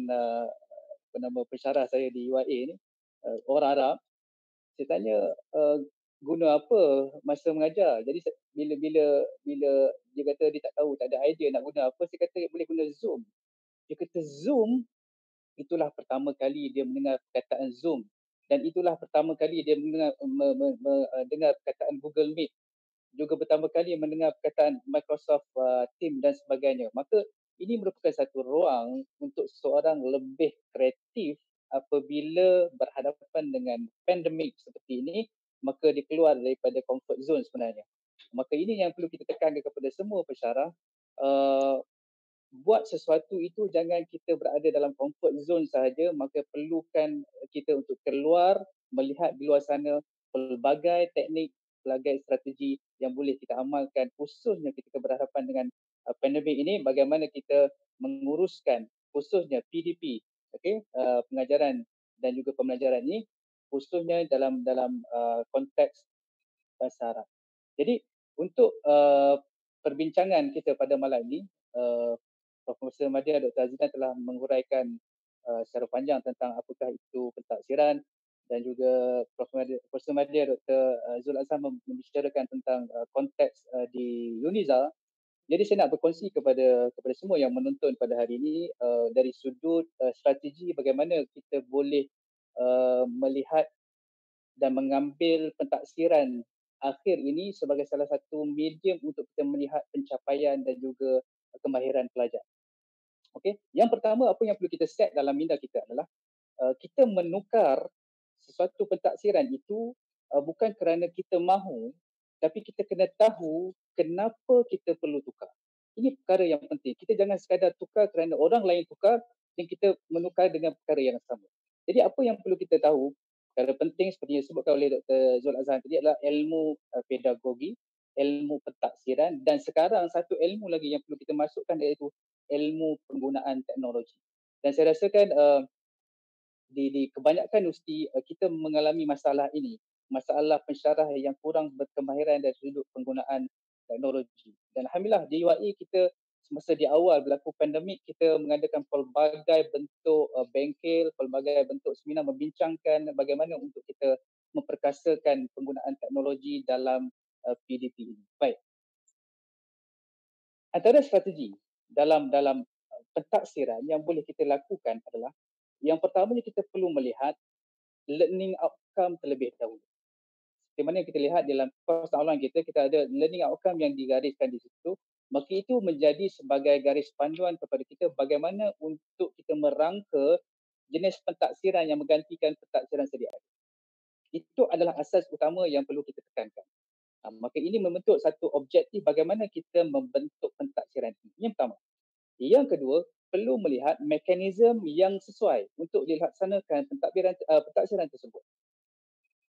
pensyarah saya di UIA ni, orang Arab, saya tanya guna apa masa mengajar. Jadi bila dia kata dia tak tahu, tak ada idea nak guna apa, saya kata boleh guna Zoom. Dia kata Zoom, itulah pertama kali dia mendengar perkataan Zoom, dan itulah pertama kali dia mendengar perkataan Google Meet, juga pertama kali mendengar perkataan Microsoft Teams dan sebagainya. Maka ini merupakan satu ruang untuk seseorang lebih kreatif apabila berhadapan dengan pandemik seperti ini, maka dia keluar daripada comfort zone sebenarnya. Maka ini yang perlu kita tekankan kepada semua pensyarah. Buat sesuatu itu jangan kita berada dalam comfort zone sahaja, maka perlukan kita untuk keluar, melihat di luar sana pelbagai teknik, pelbagai strategi yang boleh kita amalkan, khususnya ketika berhadapan dengan pandemik ini, bagaimana kita menguruskan khususnya PDP, pengajaran dan juga pembelajaran ini, khususnya dalam konteks bahasa Arab. Jadi untuk perbincangan kita pada malam ini, Profesor Madya Dr. Azizan telah menguraikan secara panjang tentang apakah itu pentadsiran, dan juga Profesor Madya Dr. Zul Azhar membicarakan tentang konteks di UNIZA. Jadi saya nak berkongsi kepada semua yang menonton pada hari ini dari sudut strategi bagaimana kita boleh melihat dan mengambil pentadsiran akhir ini sebagai salah satu medium untuk kita melihat pencapaian dan juga kemahiran pelajar. Okey, yang pertama apa yang perlu kita set dalam minda kita adalah kita menukar sesuatu pentadsiran itu bukan kerana kita mahu, tapi kita kena tahu kenapa kita perlu tukar. Ini perkara yang penting. Kita jangan sekadar tukar kerana orang lain tukar dan kita menukar dengan perkara yang sama. Jadi apa yang perlu kita tahu, perkara penting seperti yang disebutkan oleh Dr. Zul Azhar tadi adalah ilmu pedagogi, ilmu pentadsiran, dan sekarang satu ilmu lagi yang perlu kita masukkan iaitu ilmu penggunaan teknologi. Dan saya rasakan di kebanyakan universiti kita mengalami masalah ini, masalah pensyarah yang kurang berkemahiran dari sudut penggunaan teknologi. Dan alhamdulillah di UAE kita semasa di awal berlaku pandemik, kita mengadakan pelbagai bentuk bengkel, pelbagai bentuk seminar membincangkan bagaimana untuk kita memperkasakan penggunaan teknologi dalam PDP ini. Baik. Antara strategi dalam pentadsiran yang boleh kita lakukan adalah yang pertamanya kita perlu melihat learning outcome terlebih dahulu. Di mana kita lihat dalam kos online kita ada learning outcome yang digariskan di situ, maka itu menjadi sebagai garis panduan kepada kita bagaimana untuk kita merangka jenis pentadsiran yang menggantikan pentadsiran sedia ada. Itu adalah asas utama yang perlu kita tekankan. Maka ini membentuk satu objektif bagaimana kita membentuk pentadsiran ini. Yang pertama. Yang kedua, perlu melihat mekanisme yang sesuai untuk dilaksanakan pentadsiran tersebut.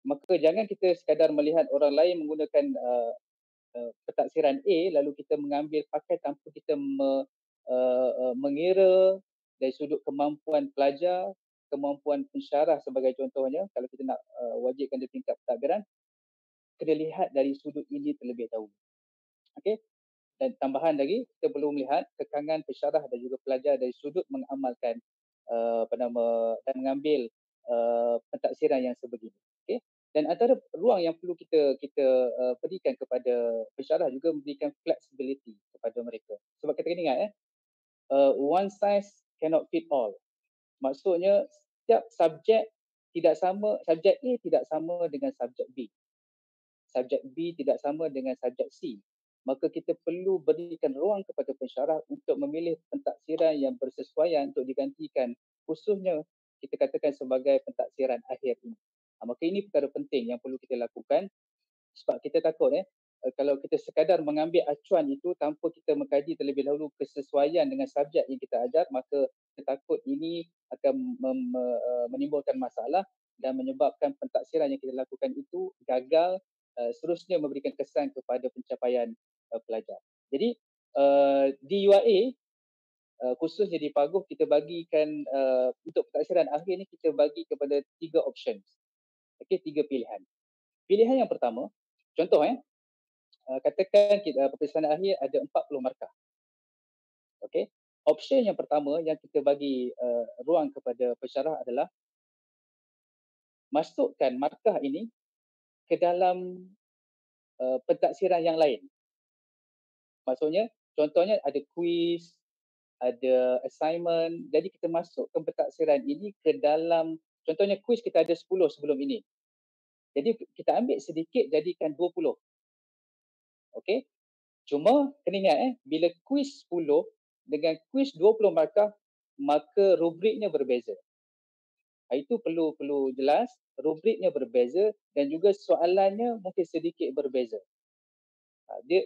Maka jangan kita sekadar melihat orang lain menggunakan pentadsiran A lalu kita mengambil pakai tanpa kita mengira dari sudut kemampuan pelajar, kemampuan pensyarah sebagai contohnya. Kalau kita nak wajibkan di tingkat pentadbiran, kena lihat dari sudut ini terlebih dahulu. Okey. Dan tambahan lagi, kita perlu melihat kekangan pensyarah dan juga pelajar dari sudut mengamalkan dan mengambil pentadsiran yang sebegini. Okay? Dan antara ruang yang perlu kita berikan kepada pensyarah juga memberikan flexibility kepada mereka. Sebab kita kena ingat, one size cannot fit all. Maksudnya setiap subjek tidak sama, subjek A tidak sama dengan subjek B. Subjek B tidak sama dengan subjek C. Maka kita perlu berikan ruang kepada pensyarah untuk memilih pentadsiran yang bersesuaian untuk digantikan, khususnya kita katakan sebagai pentadsiran akhir ini. Maka ini perkara penting yang perlu kita lakukan, sebab kita takut kalau kita sekadar mengambil acuan itu tanpa kita mengkaji terlebih dahulu kesesuaian dengan subjek yang kita ajar, maka kita takut ini akan menimbulkan masalah dan menyebabkan pentadsiran yang kita lakukan itu gagal, seterusnya memberikan kesan kepada pencapaian pelajar. Jadi di UAE khususnya di Paguh kita bagikan untuk pentadsiran akhir ni kita bagi kepada 3 options. Okey, 3 pilihan. Pilihan yang pertama, contoh katakan peperiksaan akhir ada 40 markah. Okey. Option yang pertama yang kita bagi ruang kepada pensyarah adalah masukkan markah ini ke dalam pentadsiran yang lain. Maksudnya, contohnya ada quiz, ada assignment. Jadi kita masukkan pentadsiran ini ke dalam, contohnya quiz kita ada 10 sebelum ini. Jadi kita ambil sedikit jadikan 20. Okey. Cuma kena ingat bila quiz 10 dengan quiz 20 markah, maka rubriknya berbeza. Itu perlu jelas, rubriknya berbeza dan juga soalannya mungkin sedikit berbeza. Dia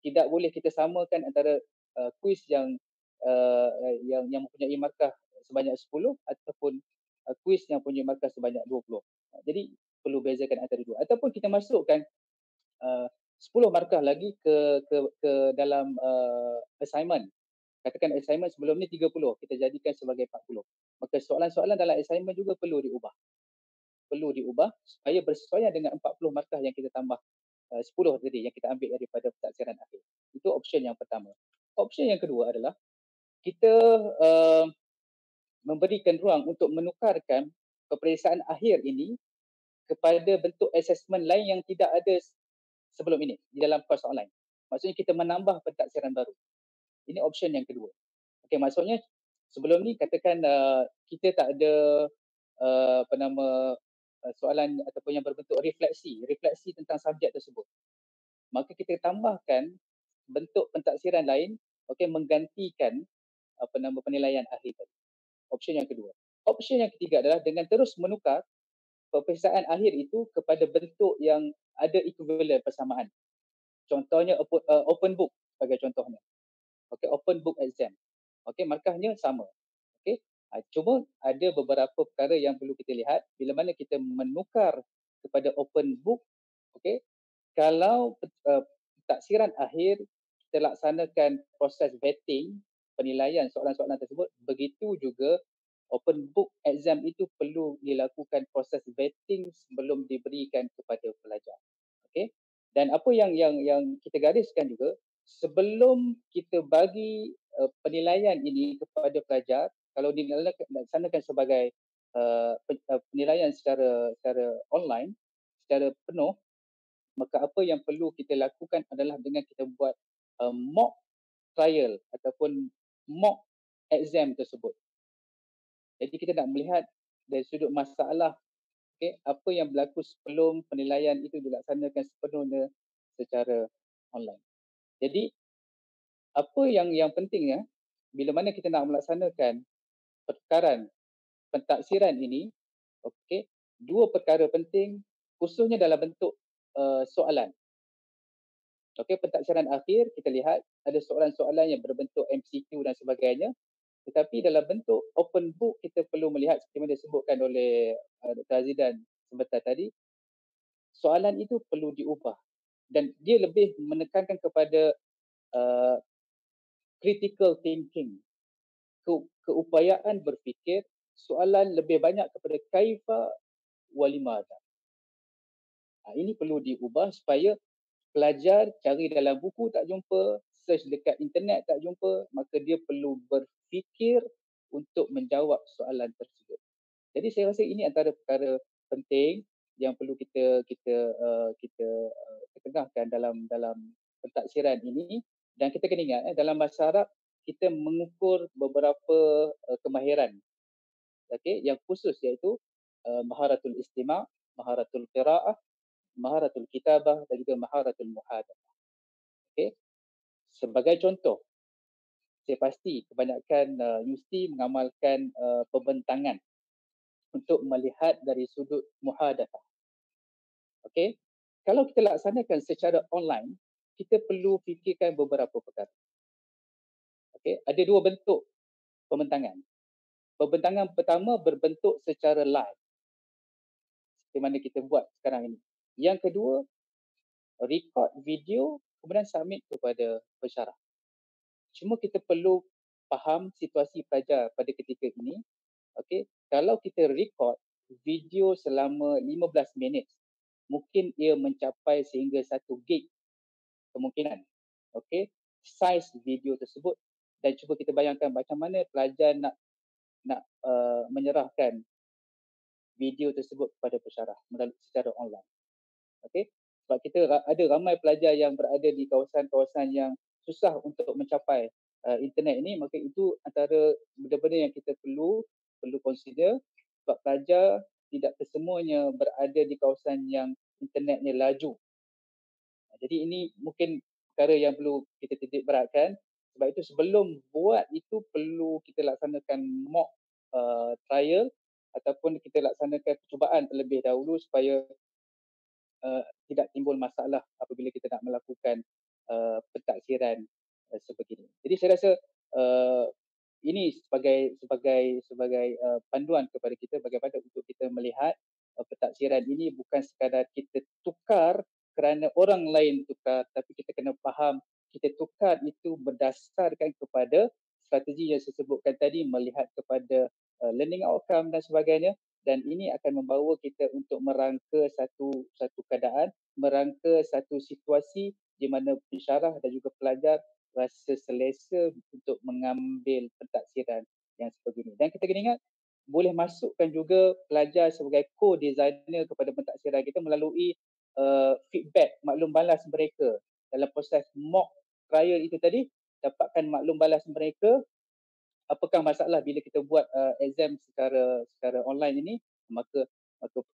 tidak boleh kita samakan antara kuis yang mempunyai markah sebanyak 10 ataupun kuis yang punya markah sebanyak 20. Jadi perlu bezakan antara dua. Ataupun kita masukkan 10 markah lagi ke dalam assignment. Katakan assignment sebelum ni 30, kita jadikan sebagai 40. Maka soalan-soalan dalam assignment juga perlu diubah supaya bersesuaian dengan 40 markah yang kita tambah 10 tadi yang kita ambil daripada pentaksiran akhir. Itu option yang pertama. Option yang kedua adalah kita memberikan ruang untuk menukarkan peperiksaan akhir ini kepada bentuk assessment lain yang tidak ada sebelum ini di dalam kos online. Maksudnya kita menambah pentaksiran baru. Ini option yang kedua. Okey, maksudnya sebelum ni katakan kita tak ada soalan ataupun yang berbentuk refleksi tentang subjek tersebut. Maka kita tambahkan bentuk pentaksiran lain, okey, menggantikan penilaian akhir tadi. Option yang kedua. Option yang ketiga adalah dengan terus menukar peperiksaan akhir itu kepada bentuk yang ada equivalent persamaan. Contohnya open book sebagai contohnya. Okey, open book exam. Okey, markahnya sama. Okey. Cuma ada beberapa perkara yang perlu kita lihat bila mana kita menukar kepada open book. Okey. Kalau taksiran akhir kita laksanakan proses vetting, penilaian soalan-soalan tersebut, begitu juga open book exam itu perlu dilakukan proses vetting sebelum diberikan kepada pelajar. Okey. Dan apa yang kita gariskan juga, sebelum kita bagi penilaian ini kepada pelajar, kalau dilaksanakan sebagai penilaian secara online, secara penuh, maka apa yang perlu kita lakukan adalah dengan kita buat mock trial ataupun mock exam tersebut. Jadi kita nak melihat dari sudut masalah, okay, apa yang berlaku sebelum penilaian itu dilaksanakan sepenuhnya secara online. Jadi apa yang pentingnya bila mana kita nak melaksanakan pertukaran pentaksiran ini, okey, dua perkara penting khususnya dalam bentuk soalan. Okey, pentaksiran akhir kita lihat ada soalan-soalan yang berbentuk MCQ dan sebagainya, tetapi dalam bentuk open book kita perlu melihat seperti mana disebutkan oleh Dr. Azidan sebentar tadi, soalan itu perlu diubah dan dia lebih menekankan kepada critical thinking, keupayaan berfikir, soalan lebih banyak kepada kaifa walimada. Ini perlu diubah supaya pelajar cari dalam buku tak jumpa, search dekat internet tak jumpa, maka dia perlu berfikir untuk menjawab soalan tersebut. Jadi saya rasa ini antara perkara penting yang perlu kita ketengahkan dalam pentaksiran ini. Dan kita kena ingat dalam bahasa Arab kita mengukur beberapa kemahiran, okey, yang khusus iaitu maharatul istima', maharatul qira'ah, maharatul kitabah dan juga maharatul muhadathah. Okey. Sebagai contoh, saya pasti kebanyakan universiti mengamalkan pembentangan untuk melihat dari sudut muhadathah. Okey. Kalau kita laksanakan secara online, kita perlu fikirkan beberapa perkara. Okey, ada dua bentuk pembentangan. Pembentangan pertama berbentuk secara live, seperti mana kita buat sekarang ini. Yang kedua, record video kemudian submit kepada pensyarah. Cuma kita perlu faham situasi pelajar pada ketika ini. Okey, kalau kita record video selama 15 minit, mungkin ia mencapai sehingga 1 gig kemungkinan. Okey, size video tersebut, dan cuba kita bayangkan macam mana pelajar nak menyerahkan video tersebut kepada pensyarah melalui secara online. Okey, sebab kita ada ramai pelajar yang berada di kawasan-kawasan yang susah untuk mencapai internet ini, maka itu antara benda-benda yang kita perlu consider, sebab pelajar tidak kesemuanya berada di kawasan yang internetnya laju. Jadi ini mungkin perkara yang perlu kita titik beratkan. Sebab itu sebelum buat itu perlu kita laksanakan mock trial ataupun kita laksanakan percubaan terlebih dahulu supaya tidak timbul masalah apabila kita nak melakukan pentaksiran sebegini. Jadi saya rasa ini sebagai panduan kepada kita bagaimana untuk kita melihat pentaksiran ini bukan sekadar kita tukar kerana orang lain tukar, tapi kita kena faham kita tukar itu berdasarkan kepada strategi yang saya sebutkan tadi, melihat kepada learning outcome dan sebagainya, dan ini akan membawa kita untuk merangka satu keadaan, merangka satu situasi di mana pensyarah dan juga pelajar rasa selesa untuk mengambil pentadsiran yang sebegini. Dan kita kena ingat, boleh masukkan juga pelajar sebagai co-designer kepada pentadsiran kita melalui feedback, maklum balas mereka dalam proses mock trial itu tadi. Dapatkan maklum balas mereka, apakah masalah bila kita buat exam secara online ini, maka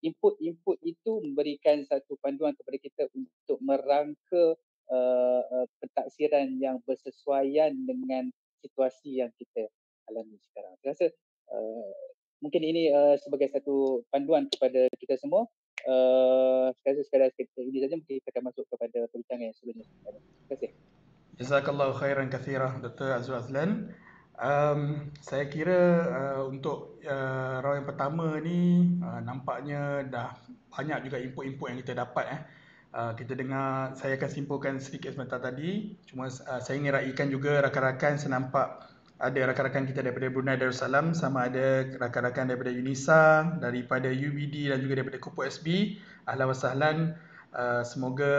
input itu memberikan satu panduan kepada kita untuk merangka pentadsiran yang bersesuaian dengan situasi yang kita alami sekarang. Saya rasa mungkin ini sebagai satu panduan kepada kita semua. Sekadar ini saja, mungkin kita akan masuk kepada perbincangan yang sebenarnya. Terima kasih. Jazakallahu khairan kathirah Dr. Azrul Azlan. Saya kira untuk round yang pertama ni nampaknya dah banyak juga input-input yang kita dapat. Kita dengar, saya akan simpulkan sedikit sebentar tadi. Cuma saya ingin raikan juga rakan-rakan, senampak ada rakan-rakan kita daripada Brunei Darussalam, sama ada rakan-rakan daripada UNISA, daripada UBD dan juga daripada Kupu SB. Ahlan wa sahlan. Semoga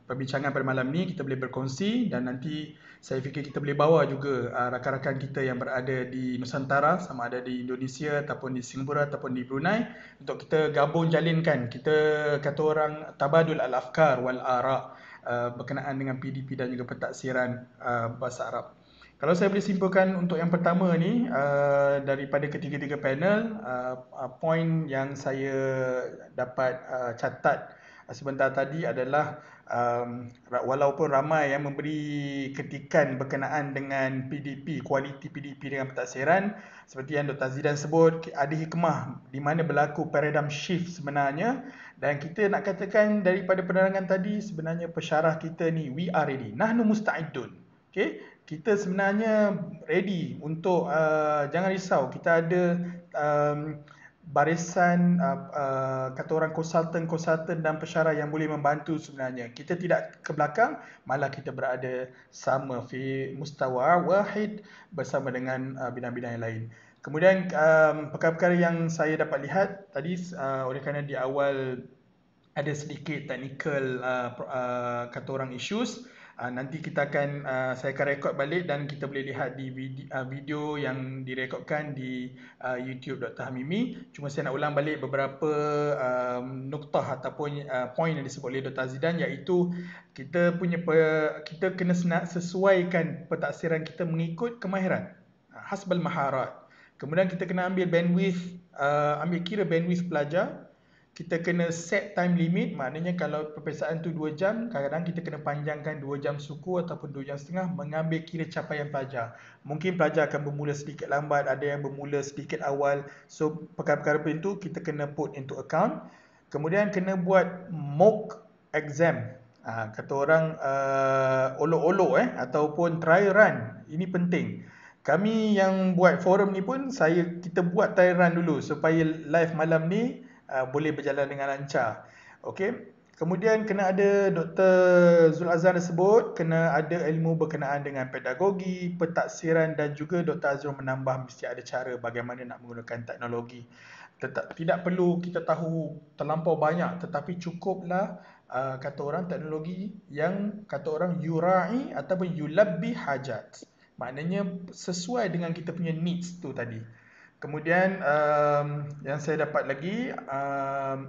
perbincangan pada malam ni kita boleh berkongsi, dan nanti saya fikir kita boleh bawa juga rakan-rakan kita yang berada di Nusantara, sama ada di Indonesia ataupun di Singapura ataupun di Brunei, untuk kita gabung jalinkan, kita kata orang tabadul al-afkar wal ara berkenaan dengan PDP dan juga pentadsiran bahasa Arab. Kalau saya boleh simpulkan untuk yang pertama ni, daripada ketiga-tiga panel, poin yang saya dapat catat sebentar tadi adalah walaupun ramai yang memberi kritikan berkenaan dengan PDP, kualiti PDP dengan pentadsiran, seperti yang Dr. Zidan sebut, ada hikmah di mana berlaku paradigm shift sebenarnya, dan kita nak katakan daripada penerangan tadi, sebenarnya pensyarah kita ni, we are ready, nahnu musta'idun. Okay? Kita sebenarnya ready untuk, jangan risau, kita ada barisan kata orang konsultan dan pensyarah yang boleh membantu sebenarnya. Kita tidak ke belakang, malah kita berada sama fi mustawa wahid bersama dengan bidang-bidang yang lain. Kemudian perkara-perkara yang saya dapat lihat tadi, oleh kerana di awal ada sedikit technical kata orang issues, nanti kita akan saya akan rekod balik dan kita boleh lihat di video yang direkodkan di YouTube Dr. Hamimi. Cuma saya nak ulang balik beberapa nuktah ataupun poin yang disebut oleh Dr. Zidan, iaitu kita kena sesuaikan pentadsiran kita mengikut kemahiran, hasbal maharat. Kemudian kita kena ambil kira bandwidth pelajar. Kita kena set time limit, maknanya kalau peperiksaan tu 2 jam, kadang-kadang kita kena panjangkan 2 jam suku ataupun 2 jam setengah, mengambil kira capaian pelajar. Mungkin pelajar akan bermula sedikit lambat, ada yang bermula sedikit awal. So perkara-perkara itu kita kena put into account. Kemudian kena buat mock exam. Kata orang olok-olok ataupun trial run. Ini penting. Kami yang buat forum ni pun, kita buat trial run dulu supaya live malam ni boleh berjalan dengan lancar. Okey. Kemudian kena ada Dr. Zul Azhar sebut, kena ada ilmu berkenaan dengan pedagogi, pentadsiran, dan juga Dr. Azrul menambah mesti ada cara bagaimana nak menggunakan teknologi. Tidak perlu kita tahu terlampau banyak, tetapi cukuplah kata orang teknologi yang kata orang yurai ataupun yulabbi hajat. Maknanya sesuai dengan kita punya needs tu tadi. Kemudian yang saya dapat lagi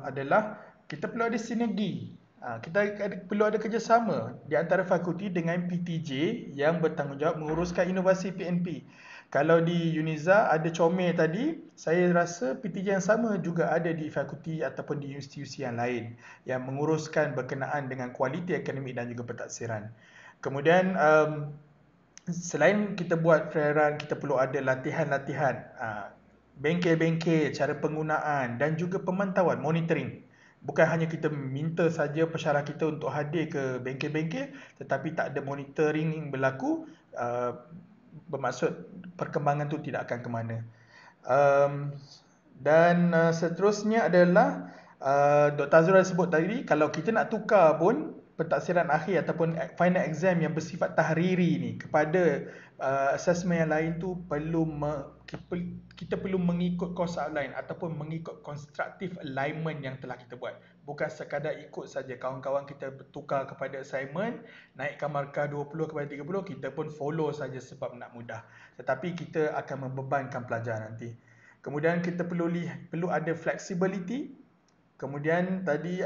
adalah kita perlu ada sinergi. Kita perlu ada kerjasama di antara fakulti dengan PTJ yang bertanggungjawab menguruskan inovasi PNP. Kalau di UNIZA ada comel tadi, saya rasa PTJ yang sama juga ada di fakulti ataupun di institusi yang lain yang menguruskan berkenaan dengan kualiti akademik dan juga pentadsiran. Kemudian selain kita buat trial run, kita perlu ada latihan-latihan, bengkel-bengkel, cara penggunaan dan juga pemantauan, monitoring. Bukan hanya kita minta saja pensyarah kita untuk hadir ke bengkel-bengkel, tetapi tak ada monitoring yang berlaku, bermaksud perkembangan tu tidak akan ke mana. Dan seterusnya adalah Dr. Azrul dah sebut tadi, kalau kita nak tukar pun pentaksiran akhir ataupun final exam yang bersifat tahriri ni kepada assessment yang lain tu kita perlu mengikut course outline ataupun mengikut constructive alignment yang telah kita buat. Bukan sekadar ikut saja kawan-kawan kita bertukar kepada assignment, naikkan markah 20 kepada 30, kita pun follow saja sebab nak mudah. Tetapi kita akan membebankan pelajar nanti. Kemudian kita perlu ada flexibility. Kemudian tadi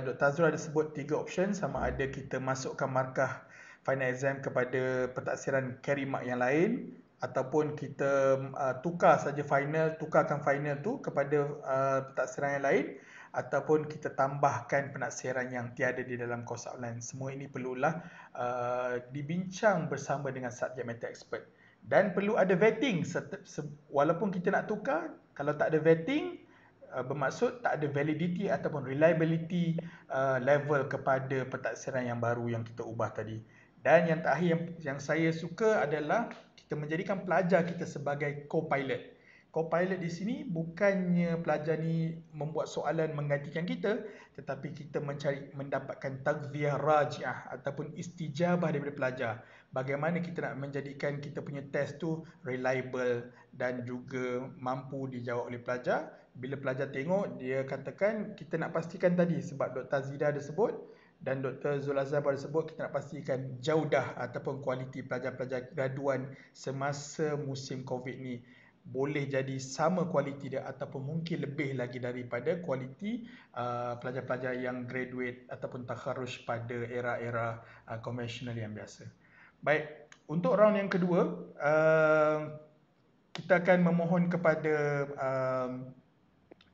Dr. Azrul ada sebut 3 option, sama ada kita masukkan markah final exam kepada pentaksiran carry mark yang lain ataupun kita tukarkan final tu kepada pentaksiran yang lain ataupun kita tambahkan penaksiran yang tiada di dalam course outline. Semua ini perlulah dibincang bersama dengan subject matter expert. Dan perlu ada vetting. Walaupun kita nak tukar, kalau tak ada vetting, bermaksud tak ada validity ataupun reliability level kepada pentaksiran yang baru yang kita ubah tadi. Dan yang terakhir yang saya suka adalah kita menjadikan pelajar kita sebagai co-pilot. Co-pilot di sini bukannya pelajar ni membuat soalan menggantikan kita, tetapi kita mendapatkan taghziyah raji'ah ataupun istijabah daripada pelajar. Bagaimana kita nak menjadikan kita punya test tu reliable dan juga mampu dijawab oleh pelajar. Bila pelajar tengok, dia katakan kita nak pastikan tadi sebab Dr. Zida ada sebut dan Dr. Zulazab ada sebut, kita nak pastikan jaudah ataupun kualiti pelajar-pelajar graduan semasa musim COVID ni boleh jadi sama kualiti dia ataupun mungkin lebih lagi daripada kualiti pelajar-pelajar yang graduate ataupun takharruj pada era-era konvensional yang biasa. Baik, untuk round yang kedua, kita akan memohon kepada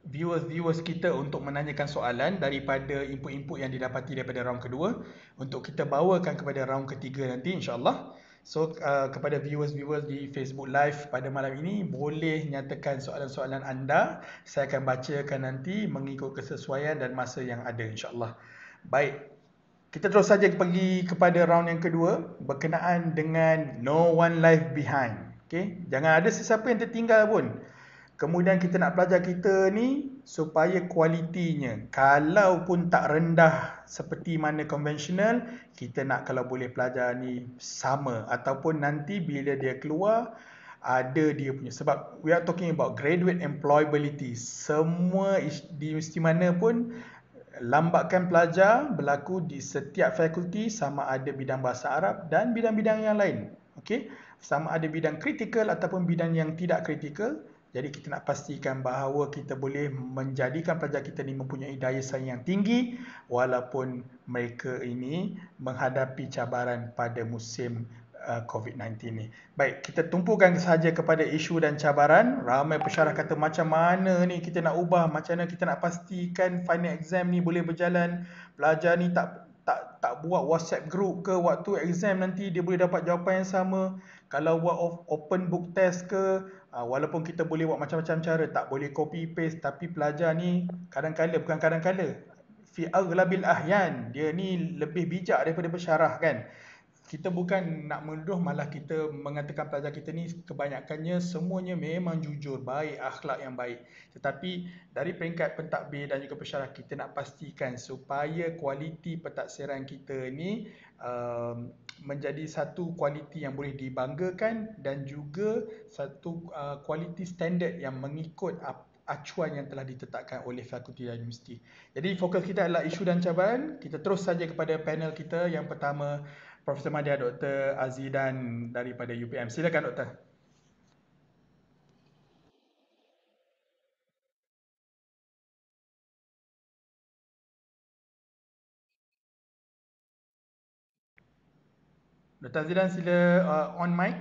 viewers kita untuk menanyakan soalan daripada input-input yang didapati daripada round kedua untuk kita bawakan kepada round ketiga nanti, insyaAllah. So kepada viewers di Facebook Live pada malam ini, boleh nyatakan soalan-soalan anda. Saya akan bacakan nanti mengikut kesesuaian dan masa yang ada, insyaAllah. Baik, kita terus saja pergi kepada round yang kedua berkenaan dengan No One Life Behind. Okay? Jangan ada sesiapa yang tertinggal pun. Kemudian kita nak pelajar kita ni supaya kualitinya, kalau pun tak rendah seperti mana konvensional, kita nak kalau boleh pelajar ni sama ataupun nanti bila dia keluar ada dia punya, sebab we are talking about graduate employability. Semua di universiti mana pun lambatkan pelajar berlaku di setiap fakulti, sama ada bidang bahasa Arab dan bidang-bidang yang lain. Okey, sama ada bidang kritikal ataupun bidang yang tidak kritikal. Jadi kita nak pastikan bahawa kita boleh menjadikan pelajar kita ni mempunyai daya saing yang tinggi walaupun mereka ini menghadapi cabaran pada musim COVID-19 ni. Baik, kita tumpukan sahaja kepada isu dan cabaran. Ramai pesyarah kata macam mana ni kita nak ubah, macam mana kita nak pastikan final exam ni boleh berjalan. Pelajar ni tak buat WhatsApp group ke waktu exam nanti dia boleh dapat jawapan yang sama. Kalau buat open book test ke, walaupun kita boleh buat macam-macam cara, tak boleh copy paste, tapi pelajar ni bukan kadang-kala, fi aghlabil ahyan, dia ni lebih bijak daripada pesyarah kan. Kita bukan nak menuduh, malah kita mengatakan pelajar kita ni kebanyakannya semuanya memang jujur, baik, akhlak yang baik. Tetapi dari peringkat pentadbir dan juga pesyarah, kita nak pastikan supaya kualiti pentaksiran kita ni menjadi satu kualiti yang boleh dibanggakan dan juga satu kualiti standard yang mengikut acuan yang telah ditetapkan oleh fakulti dan universiti. Jadi fokus kita adalah isu dan cabaran. Kita terus saja kepada panel kita. Yang pertama, Profesor Madya Dr. Azidan daripada UPM. Silakan Doktor. Dr. Azidan, sila on mic.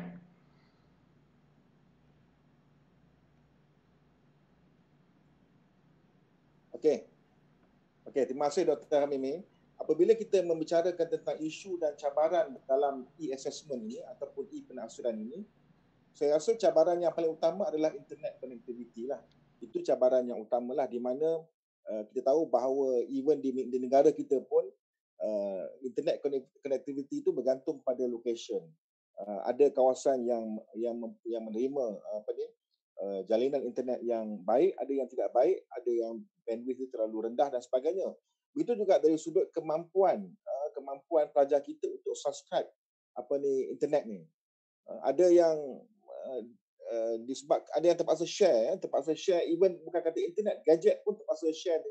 Okey, terima kasih Dr. Hamimi. Apabila kita membicarakan tentang isu dan cabaran dalam e-assessment ini ataupun e-penaksuran ini, saya rasa cabaran yang paling utama adalah internet connectivity lah. Itu cabaran yang utamalah, di mana kita tahu bahawa even di negara kita pun internet connectivity itu bergantung pada location. Ada kawasan yang menerima jalinan internet yang baik, ada yang tidak baik, ada yang bandwidth itu terlalu rendah dan sebagainya. Begitu juga dari sudut kemampuan pelajar kita untuk subscribe internet ni. Ada yang disebab ada yang terpaksa share even bukan kata internet, gadget pun terpaksa share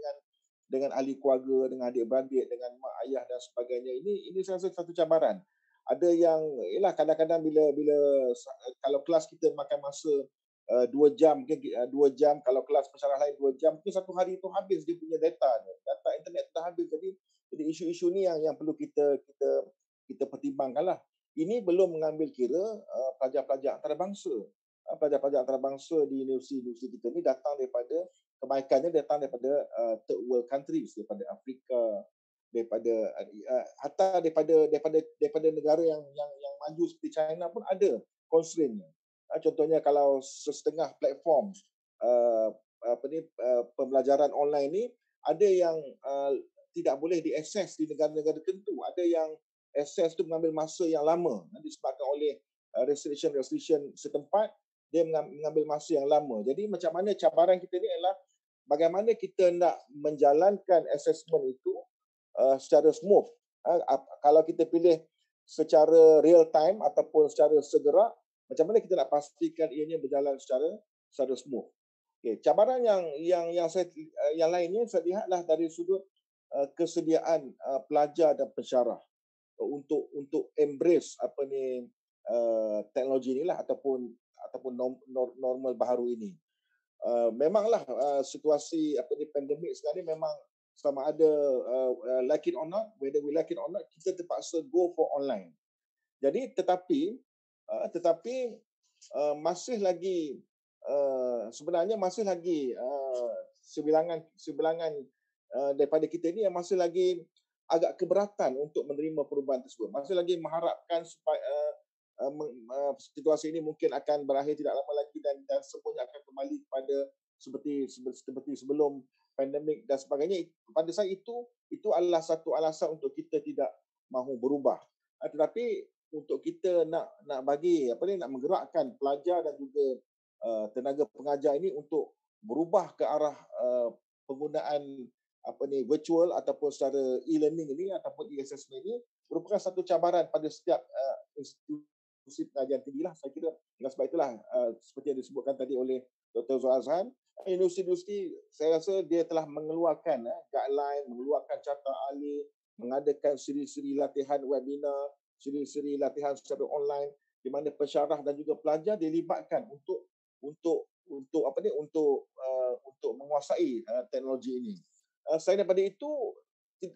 dengan ahli keluarga, dengan adik-beradik, dengan mak ayah dan sebagainya. Ini saya rasa satu cabaran. Ada yang kadang-kadang bila kalau kelas kita makan masa 2 jam, mungkin 2 jam, kalau kelas pensyarah lain 2 jam, mungkin satu hari itu habis dia punya data internet dah habis. Jadi isu-isu ni yang perlu kita pertimbangkanlah. Ini belum mengambil kira pelajar-pelajar antarabangsa. Pelajar-pelajar antarabangsa di universiti kita ni kebanyakannya datang daripada third world countries, daripada Afrika, hatta daripada negara yang maju seperti China pun ada constraint-nya. Contohnya kalau setengah platform pembelajaran online ni ada yang tidak boleh diakses di negara-negara tertentu, ada yang akses tu mengambil masa yang lama disebabkan oleh restriction setempat, dia mengambil masa yang lama. Jadi macam mana cabaran kita ni adalah bagaimana kita nak menjalankan assessment itu secara smooth. Kalau kita pilih secara real time ataupun secara segera, macam mana kita nak pastikan ianya berjalan secara smooth. Okay. Cabaran yang lainnya saya lihatlah dari sudut kesediaan pelajar dan pensyarah untuk embrace teknologi inilah ataupun normal baharu ini. Memanglah situasi pandemik sekarang ni memang sama ada like it or not, whether we like it or not, kita terpaksa go for online. Jadi tetapi masih lagi sebenarnya masih lagi sebilangan daripada kita ni yang masih lagi agak keberatan untuk menerima perubahan tersebut. Masih lagi mengharapkan supaya situasi ini mungkin akan berakhir tidak lama lagi dan semuanya akan kembali kepada seperti sebelum pandemik dan sebagainya. Pada saya itu adalah satu alasan untuk kita tidak mahu berubah. Tetapi untuk kita nak nak menggerakkan pelajar dan juga tenaga pengajar ini untuk berubah ke arah penggunaan virtual ataupun secara e-learning ini ataupun e-assessment ini merupakan satu cabaran pada setiap institusi pengajian tinggi lah. Saya kira dengan sebab itulah seperti yang disebutkan tadi oleh Dr. Zul Azhan, universiti saya rasa dia telah mengeluarkan guideline, mengeluarkan carta ahli, mengadakan siri-siri latihan webinar, siri-siri latihan secara online di mana pensyarah dan juga pelajar dilibatkan untuk menguasai teknologi ini. Selain daripada itu,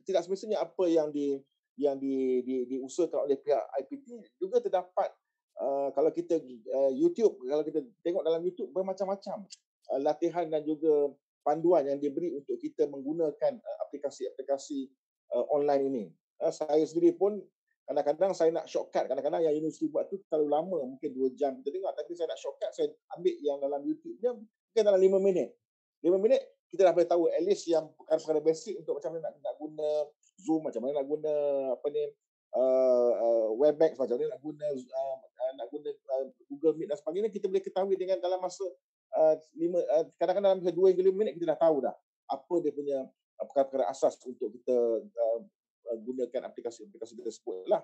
tidak semestinya apa yang diusahakan oleh pihak IPT juga terdapat. Kalau kita kalau kita tengok dalam YouTube bermacam-macam latihan dan juga panduan yang diberi untuk kita menggunakan aplikasi-aplikasi online ini. Saya sendiri pun kadang-kadang saya nak shortcut, kadang-kadang yang universiti buat tu terlalu lama, mungkin 2 jam kita dengar, tapi saya nak shortcut, saya ambil yang dalam YouTube-nya mungkin dalam 5 minit. 5 minit kita dah boleh tahu at least yang perkara-perkara basic untuk macam mana nak guna Zoom, macam mana nak guna Webex, macam mana nak guna Google Meet dan sebagainya. Kita boleh ketahui dengan dalam masa kadang-kadang dalam 2 hingga 5 minit kita dah tahu dah apa dia punya perkara-perkara asas untuk kita gunakan aplikasi-aplikasi tersebut lah.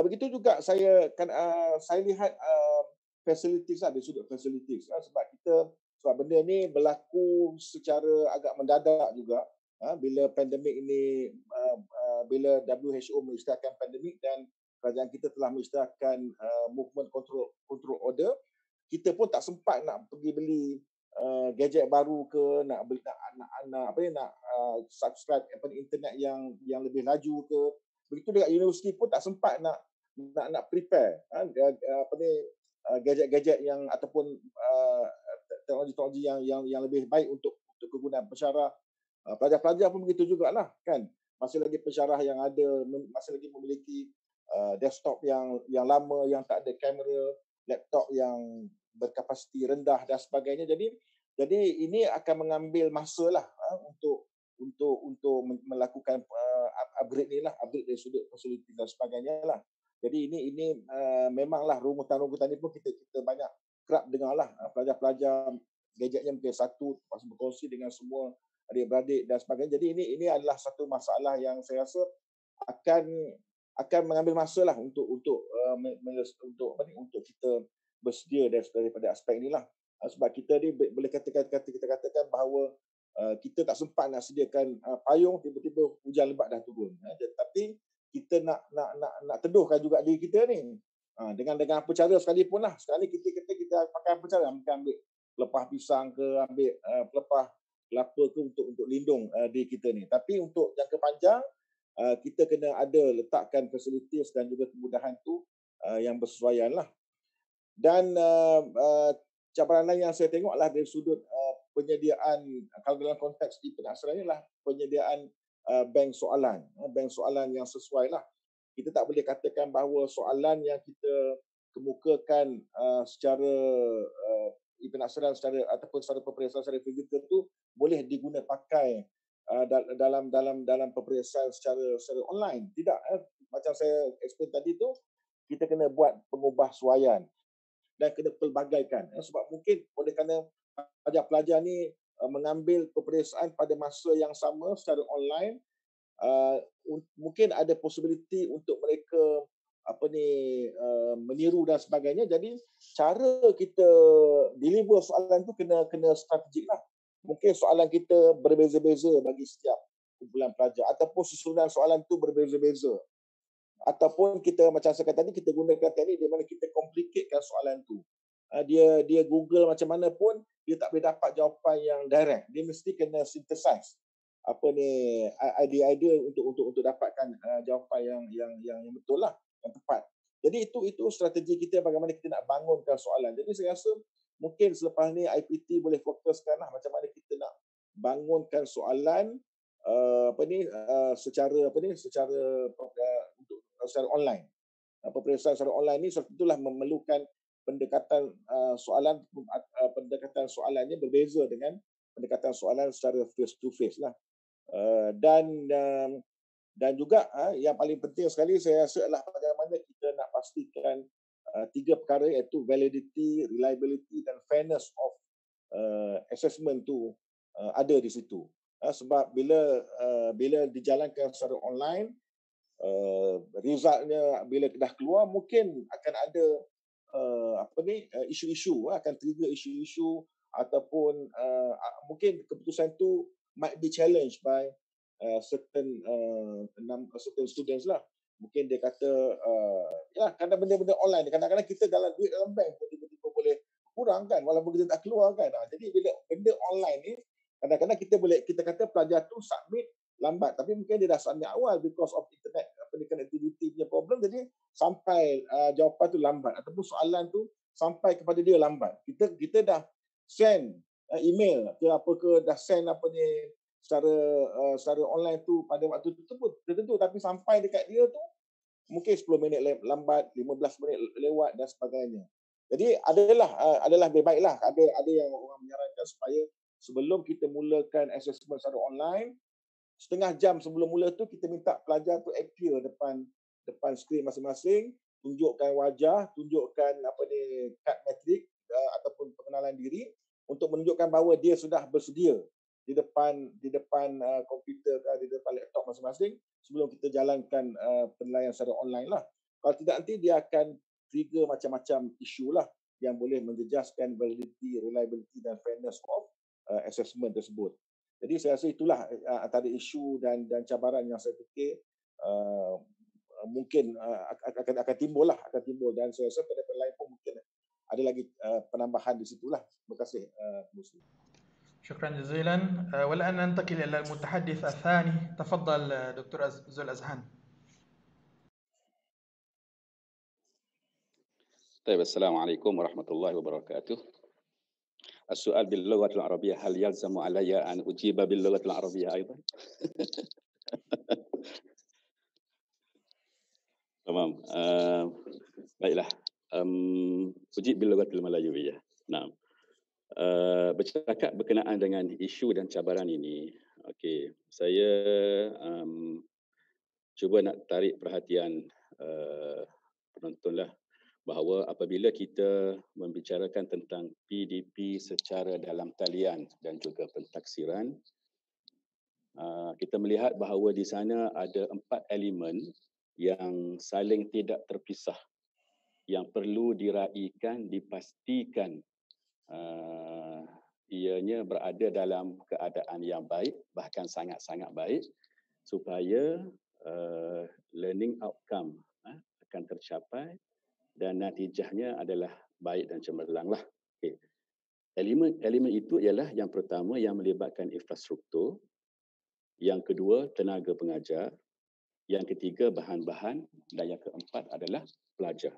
Begitu juga saya lihat facilities dari sudut facilities sebab benda ni berlaku secara agak mendadak juga bila pandemik ini bila WHO mengisytiharkan pandemik dan kerajaan kita telah mengisytiharkan movement control order, kita pun tak sempat nak pergi beli gadget baru ke, nak subscribe internet yang lebih laju ke. Begitu juga universiti pun tak sempat nak prepare gadget-gadget yang ataupun teknologi-teknologi yang lebih baik untuk kegunaan pensyarah. Pelajar-pelajar pun begitu jugalah kan. Masih lagi pensyarah yang masih lagi memiliki desktop yang lama, yang tak ada kamera, laptop yang berkapasiti rendah dan sebagainya. Jadi ini akan mengambil masa lah untuk melakukan upgrade ni lah, upgrade dari sudut fasiliti dan sebagainya lah. Jadi ini memanglah rungutan-rungutan ni pun kita banyak kerap dengarlah pelajar-pelajar gadgetnya mungkin satu, lepas berkongsi dengan semua adik-beradik dan sebagainya. Jadi ini adalah satu masalah yang saya rasa akan mengambil masa lah untuk kita bersedia daripada aspek inilah. Sebab kita ni boleh kita katakan bahawa kita tak sempat nak sediakan payung, tiba-tiba hujan lebat dah turun. Tapi kita nak teduhkan juga diri kita ni. Dengan apa cara sekalipun lah. Sekarang ni kita pakai apa cara? Mungkin ambil pelepah pisang ke, ambil pelepah kelapa ke untuk lindung diri kita ni. Tapi untuk jangka panjang, kita kena ada letakkan facilities dan juga kemudahan tu yang bersesuaian lah. Dan cabaran lain yang saya tengoklah dari sudut penyediaan, kalau dalam konteks di penaksaran inilah penyediaan bank soalan yang sesuai lah. Kita tak boleh katakan bahawa soalan yang kita kemukakan secara penaksaran ataupun secara peperiksaan secara fizikal tu boleh diguna pakai dalam peperiksaan secara online. Tidak, macam saya explain tadi tu, kita kena buat pengubahsuaian dan kena pelbagaikan. Sebab mungkin oleh kerana pelajar-pelajar ni mengambil peperiksaan pada masa yang sama secara online, mungkin ada possibility untuk mereka meniru dan sebagainya. Jadi cara kita deliver soalan tu kena strategik lah. Mungkin soalan kita berbeza-beza bagi setiap kumpulan pelajar ataupun susunan soalan tu berbeza-beza. Ataupun kita macam saya kata tadi, kita gunakan teknik di mana kita complicatekan soalan tu. Dia Google macam mana pun dia tak boleh dapat jawapan yang direct. Dia mesti kena synthesize idea untuk dapatkan jawapan yang betul lah, yang tepat. Jadi itu strategi kita bagaimana kita nak bangunkan soalan. Jadi saya rasa mungkin selepas ni IPT boleh fokuskan lah macam mana kita nak bangunkan soalan secara online. Peperiksaan secara online ni tentulah memerlukan pendekatan soalannya berbeza dengan pendekatan soalan secara face to face lah. Dan juga yang paling penting sekali saya rasa adalah bagaimana kita nak pastikan 3 perkara iaitu validity, reliability dan fairness of assessment tu ada di situ. Sebab bila dijalankan secara online, resultnya bila dah keluar mungkin akan ada isu-isu, akan trigger isu-isu ataupun mungkin keputusan tu might be challenged by certain students lah. Mungkin dia kata kerana benda-benda online ni kadang-kadang kita duit dalam bank pun tiba-tiba boleh kurang kan walaupun kita tak keluar kan. Jadi bila benda online ni kadang-kadang kita kata pelajar tu submit lambat tapi mungkin dia dah submit awal because of internet connectivity punya problem, jadi sampai jawapan tu lambat ataupun soalan tu sampai kepada dia lambat. Kita dah send email ke apa ke, dah send secara online tu pada waktu tertentu tapi sampai dekat dia tu mungkin 10 minit lambat, 15 minit lewat dan sebagainya. Jadi adalah lebih baiklah ada yang orang menyarankan supaya sebelum kita mulakan assessment secara online, setengah jam sebelum mula tu kita minta pelajar tu appear depan skrin masing-masing, tunjukkan wajah, tunjukkan kad metrik ataupun pengenalan diri untuk menunjukkan bahawa dia sudah bersedia di depan komputer di depan laptop masing-masing sebelum kita jalankan penilaian secara online lah. Kalau tidak nanti dia akan trigger macam-macam isu lah yang boleh menjejaskan validity, reliability dan fairness of assessment tersebut. Jadi saya rasa itulah antara isu dan cabaran yang saya fikir mungkin akan timbul dan saya rasa pada lain pun mungkin ada lagi penambahan di situlah. Terima kasih Muslim. شكرا جزيلا. والآن ننتقل إلى المتحدث الثاني. تفضل دكتور ذو الأذهان. طيب السلام عليكم ورحمة الله وبركاته. السؤال باللغة العربية، هل يلزم علي أن أجيب باللغة العربية أيضا؟ تمام. baiklah. Uji باللغة الملايوية. Nah, bercakap berkenaan dengan isu dan cabaran ini, okey, saya cuba nak tarik perhatian penontonlah bahawa apabila kita membicarakan tentang PDP secara dalam talian dan juga pentaksiran, kita melihat bahawa di sana ada 4 elemen yang saling tidak terpisah, yang perlu diraikan, dipastikan ianya berada dalam keadaan yang baik, bahkan sangat-sangat baik, supaya learning outcome akan tercapai dan natijahnya adalah baik dan cemerlang lah. Okay. Elemen itu ialah yang pertama yang melibatkan infrastruktur, yang kedua tenaga pengajar, yang ketiga bahan-bahan, dan yang keempat adalah pelajar.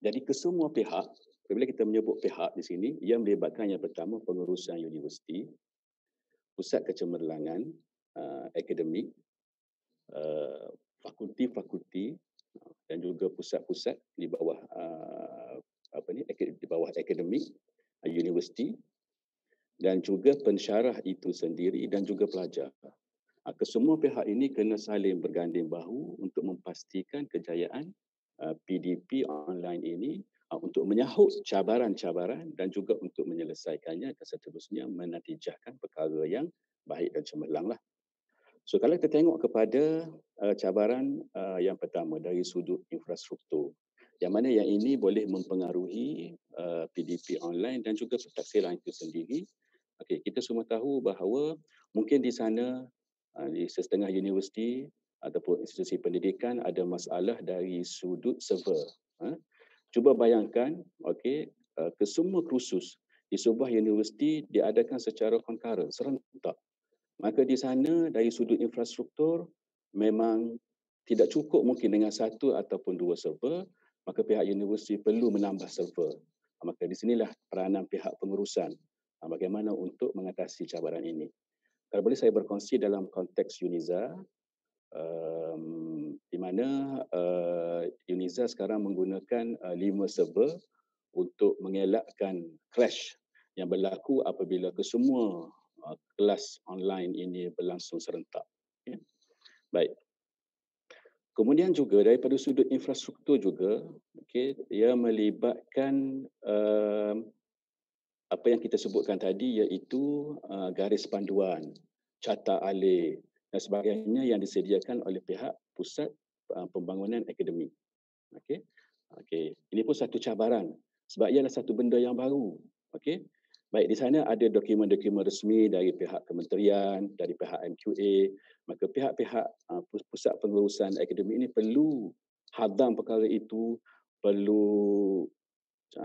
Jadi kesemua pihak, apabila kita menyebut pihak di sini, ia melibatkan yang pertama pengurusan universiti, pusat kecemerlangan, akademik, fakulti-fakulti dan juga pusat-pusat di bawah di bawah akademik, universiti, dan juga pensyarah itu sendiri dan juga pelajar. Kesemua pihak ini kena saling berganding bahu untuk memastikan kejayaan PDP online ini untuk menyahut cabaran-cabaran dan juga untuk menyelesaikannya dan seterusnya menatijahkan perkara yang baik dan cemerlang lah. So kalau kita tengok kepada cabaran yang pertama dari sudut infrastruktur, yang mana yang ini boleh mempengaruhi PDP online dan juga pentaksiran itu sendiri. Okey, kita semua tahu bahawa mungkin di sana di setengah universiti ataupun institusi pendidikan ada masalah dari sudut server. Cuba bayangkan, okey, kesemua kursus di sebuah universiti diadakan secara concurrent, serentak. Maka di sana dari sudut infrastruktur memang tidak cukup mungkin dengan satu ataupun dua server, maka pihak universiti perlu menambah server. Maka di sinilah peranan pihak pengurusan bagaimana untuk mengatasi cabaran ini. Kalau boleh saya berkongsi dalam konteks UNIZA, di mana UNIZA sekarang menggunakan 5 server untuk mengelakkan crash yang berlaku apabila kesemua kelas online ini berlangsung serentak. Okay. Baik. Kemudian juga daripada sudut infrastruktur juga, okay, ia melibatkan apa yang kita sebutkan tadi iaitu garis panduan, carta alih dan sebagainya yang disediakan oleh pihak pusat pembangunan akademik. Okey. Okey, ini pun satu cabaran sebab ia adalah satu benda yang baru. Okey. Baik, di sana ada dokumen-dokumen resmi dari pihak kementerian, dari pihak MQA, maka pihak-pihak pusat pengurusan akademik ini perlu hadam perkara itu, perlu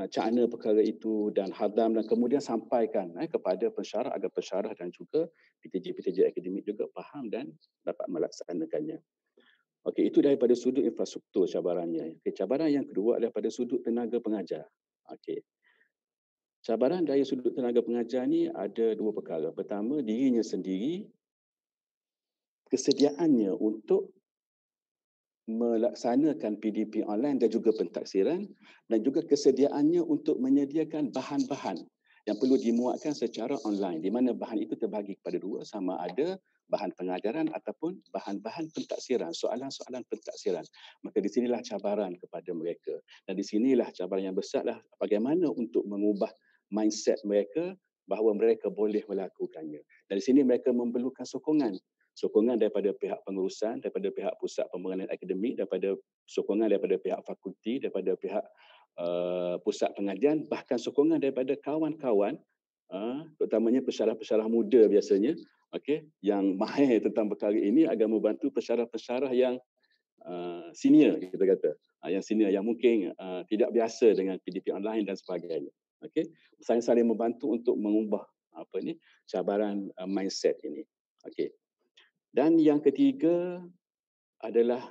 cakna perkara itu dan hadam dan kemudian sampaikan kepada pensyarah agar pensyarah dan juga PTJ-PTJ akademik juga faham dan dapat melaksanakannya. Okey, itu daripada sudut infrastruktur cabarannya. Okay, cabaran yang kedua adalah pada sudut tenaga pengajar. Okey. Cabaran dari sudut tenaga pengajar ni ada dua perkara. Pertama, dirinya sendiri, kesediaannya untuk melaksanakan PDP online dan juga pentaksiran dan juga kesediaannya untuk menyediakan bahan-bahan yang perlu dimuatkan secara online di mana bahan itu terbagi kepada dua, sama ada bahan pengajaran ataupun bahan-bahan pentaksiran, soalan-soalan pentaksiran. Maka di sinilah cabaran kepada mereka dan di sinilah cabaran yang besarlah bagaimana untuk mengubah mindset mereka bahawa mereka boleh melakukannya. Dan di sini mereka memerlukan sokongan daripada pihak pengurusan, daripada pihak pusat pembangunan akademik, daripada sokongan daripada pihak fakulti, daripada pihak pusat pengajian, bahkan sokongan daripada kawan-kawan, terutamanya pensyarah-pensyarah muda biasanya, okey, yang mahir tentang perkara ini agar membantu pensyarah-pensyarah yang senior, kita kata, yang senior yang mungkin tidak biasa dengan PDP online dan sebagainya. Okey, saling membantu untuk mengubah cabaran mindset ini. Okey. Dan yang ketiga adalah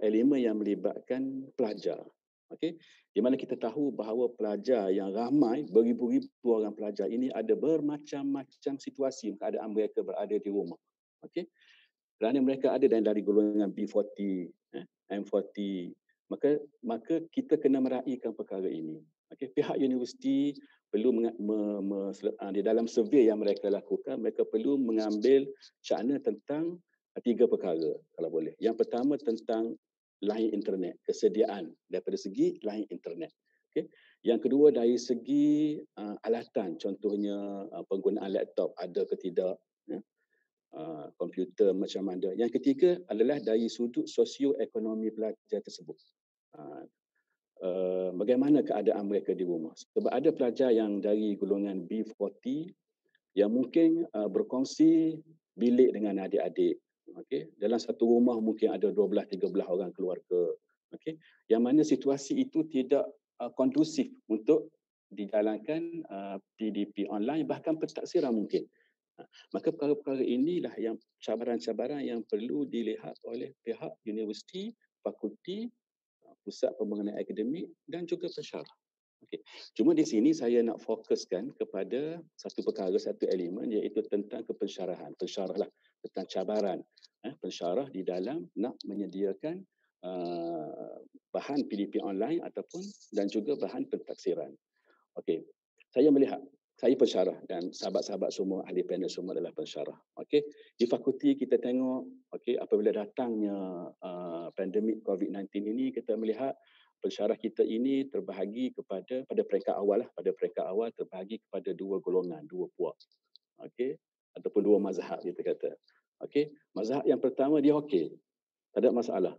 elemen yang melibatkan pelajar. Okey, di mana kita tahu bahawa pelajar yang ramai, beribu-ribu orang pelajar ini ada bermacam-macam situasi keadaan mereka berada di rumah. Okey. Kerana mereka ada dari golongan B40, M40, maka kita kena meraihkan perkara ini. Okey, pihak universiti perlu di dalam survey yang mereka lakukan, mereka perlu mengambil cakna tentang tiga perkara kalau boleh. Yang pertama tentang line internet, kesediaan daripada segi line internet. Okay. Yang kedua dari segi alatan, contohnya penggunaan laptop ada ke tidak, ya. Komputer macam mana. Yang ketiga adalah dari sudut sosioekonomi pelajar tersebut. Bagaimana keadaan mereka di rumah. Sebab ada pelajar yang dari golongan B40 yang mungkin berkongsi bilik dengan adik-adik. Okay. Dalam satu rumah mungkin ada 12-13 orang keluarga. Okay. Yang mana situasi itu tidak kondusif untuk dijalankan PDP online, bahkan pentaksiran mungkin. Maka perkara-perkara inilah yang cabaran-cabaran yang perlu dilihat oleh pihak universiti, fakulti, pusat pembangunan akademik dan juga pensyarah. Okay. Cuma di sini saya nak fokuskan kepada satu perkara, satu elemen, iaitu tentang kepensyarahan. Pensyarah lah, tentang cabaran pensyarah di dalam nak menyediakan bahan PDP online ataupun dan juga bahan pentaksiran. Okey, saya melihat, saya pensyarah dan sahabat-sahabat semua, ahli panel semua adalah pensyarah. Okey, di fakulti kita tengok, okey, apabila datangnya pandemik COVID-19 ini, kita melihat pensyarah kita ini terbahagi pada peringkat awal lah, pada peringkat awal terbahagi kepada dua golongan, dua puak. Okey, ataupun dua mazhab kita kata. Okey, mazhab yang pertama dia okey, tak ada masalah.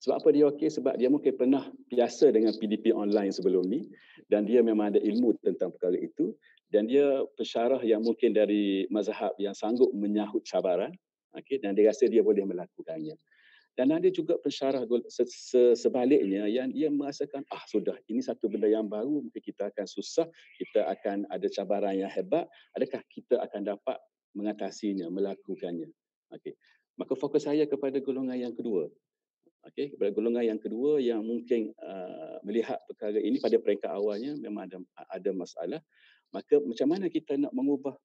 Sebab apa dia okey? Sebab dia mungkin pernah biasa dengan PDP online sebelum ni dan dia memang ada ilmu tentang perkara itu, dan dia pensyarah yang mungkin dari mazhab yang sanggup menyahut cabaran, okey, dan dia rasa dia boleh melakukannya. Dan ada juga pensyarah sebaliknya yang dia merasakan sudah ini satu benda yang baru, mungkin kita akan susah, kita akan ada cabaran yang hebat, adakah kita akan dapat mengatasinya, melakukannya. Okey. Maka fokus saya kepada golongan yang kedua. Okey, kepada golongan yang kedua yang mungkin melihat perkara ini pada peringkat awalnya memang ada masalah, maka macam mana kita nak mengubah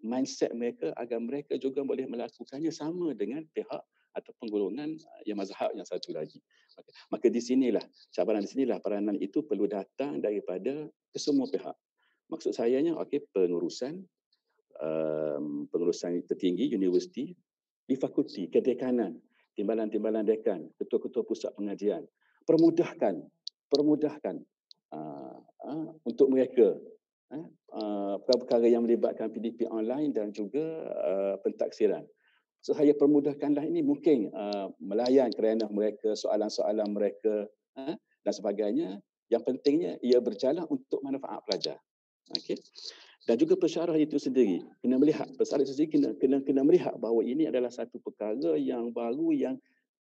mindset mereka agar mereka juga boleh melakukannya sama dengan pihak ataupun golongan yang mazhab yang satu lagi. Maka di sinilah cabaran, di sinilah peranan itu perlu datang daripada kesemua pihak. Maksud sayanya pengurusan tertinggi universiti, di fakulti, kedekanan, timbalan-timbalan dekan, ketua-ketua pusat pengajian, permudahkan untuk mereka perkara-perkara yang melibatkan PDP online dan juga pentaksiran. So saya permudahkanlah ini, mungkin melayan kerana mereka, soalan-soalan mereka dan sebagainya. Yang pentingnya ia berjalan untuk manfaat pelajar. Okey. Dan juga pensyarah itu sendiri kena melihat, pensyarah itu sendiri kena melihat bahawa ini adalah satu perkara yang baru yang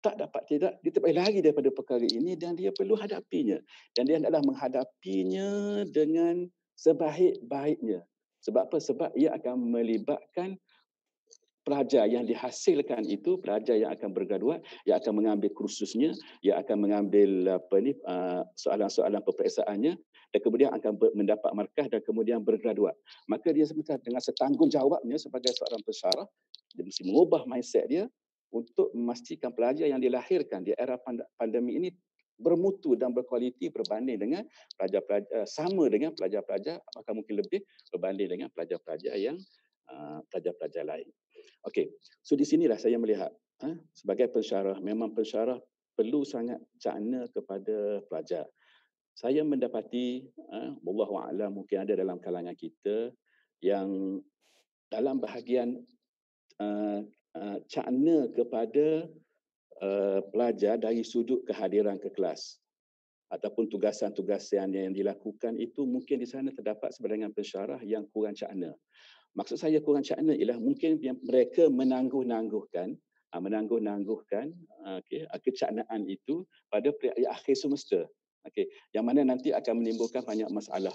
tak dapat tidak, dia tak boleh lari daripada perkara ini dan dia perlu hadapinya. Dan dia adalah menghadapinya dengan sebaik-baiknya. Sebab apa? Sebab ia akan melibatkan pelajar yang dihasilkan itu, pelajar yang akan bergraduat, yang akan mengambil kursusnya, yang akan mengambil soalan-soalan peperiksaannya dan kemudian akan mendapat markah dan kemudian bergraduat. Maka dia sebenarnya dengan setanggungjawabnya sebagai seorang pensyarah, dia mesti mengubah mindset dia untuk memastikan pelajar yang dilahirkan di era pandemik ini bermutu dan berkualiti berbanding dengan pelajar-pelajar, sama dengan pelajar-pelajar, bahkan mungkin lebih berbanding dengan pelajar-pelajar yang pelajar-pelajar lain. Okey, so di sinilah saya melihat sebagai pensyarah, memang pensyarah perlu sangat cakna kepada pelajar. Saya mendapati, wallahu a'lam, mungkin ada dalam kalangan kita yang dalam bahagian cakna kepada pelajar dari sudut kehadiran ke kelas ataupun tugasan-tugasan yang dilakukan itu, mungkin di sana terdapat sebahagian pensyarah yang kurang cakna. Maksud saya kurang cakna ialah mungkin mereka menangguh-nangguhkan kecaknaan itu pada akhir semester. Okey, yang mana nanti akan menimbulkan banyak masalah.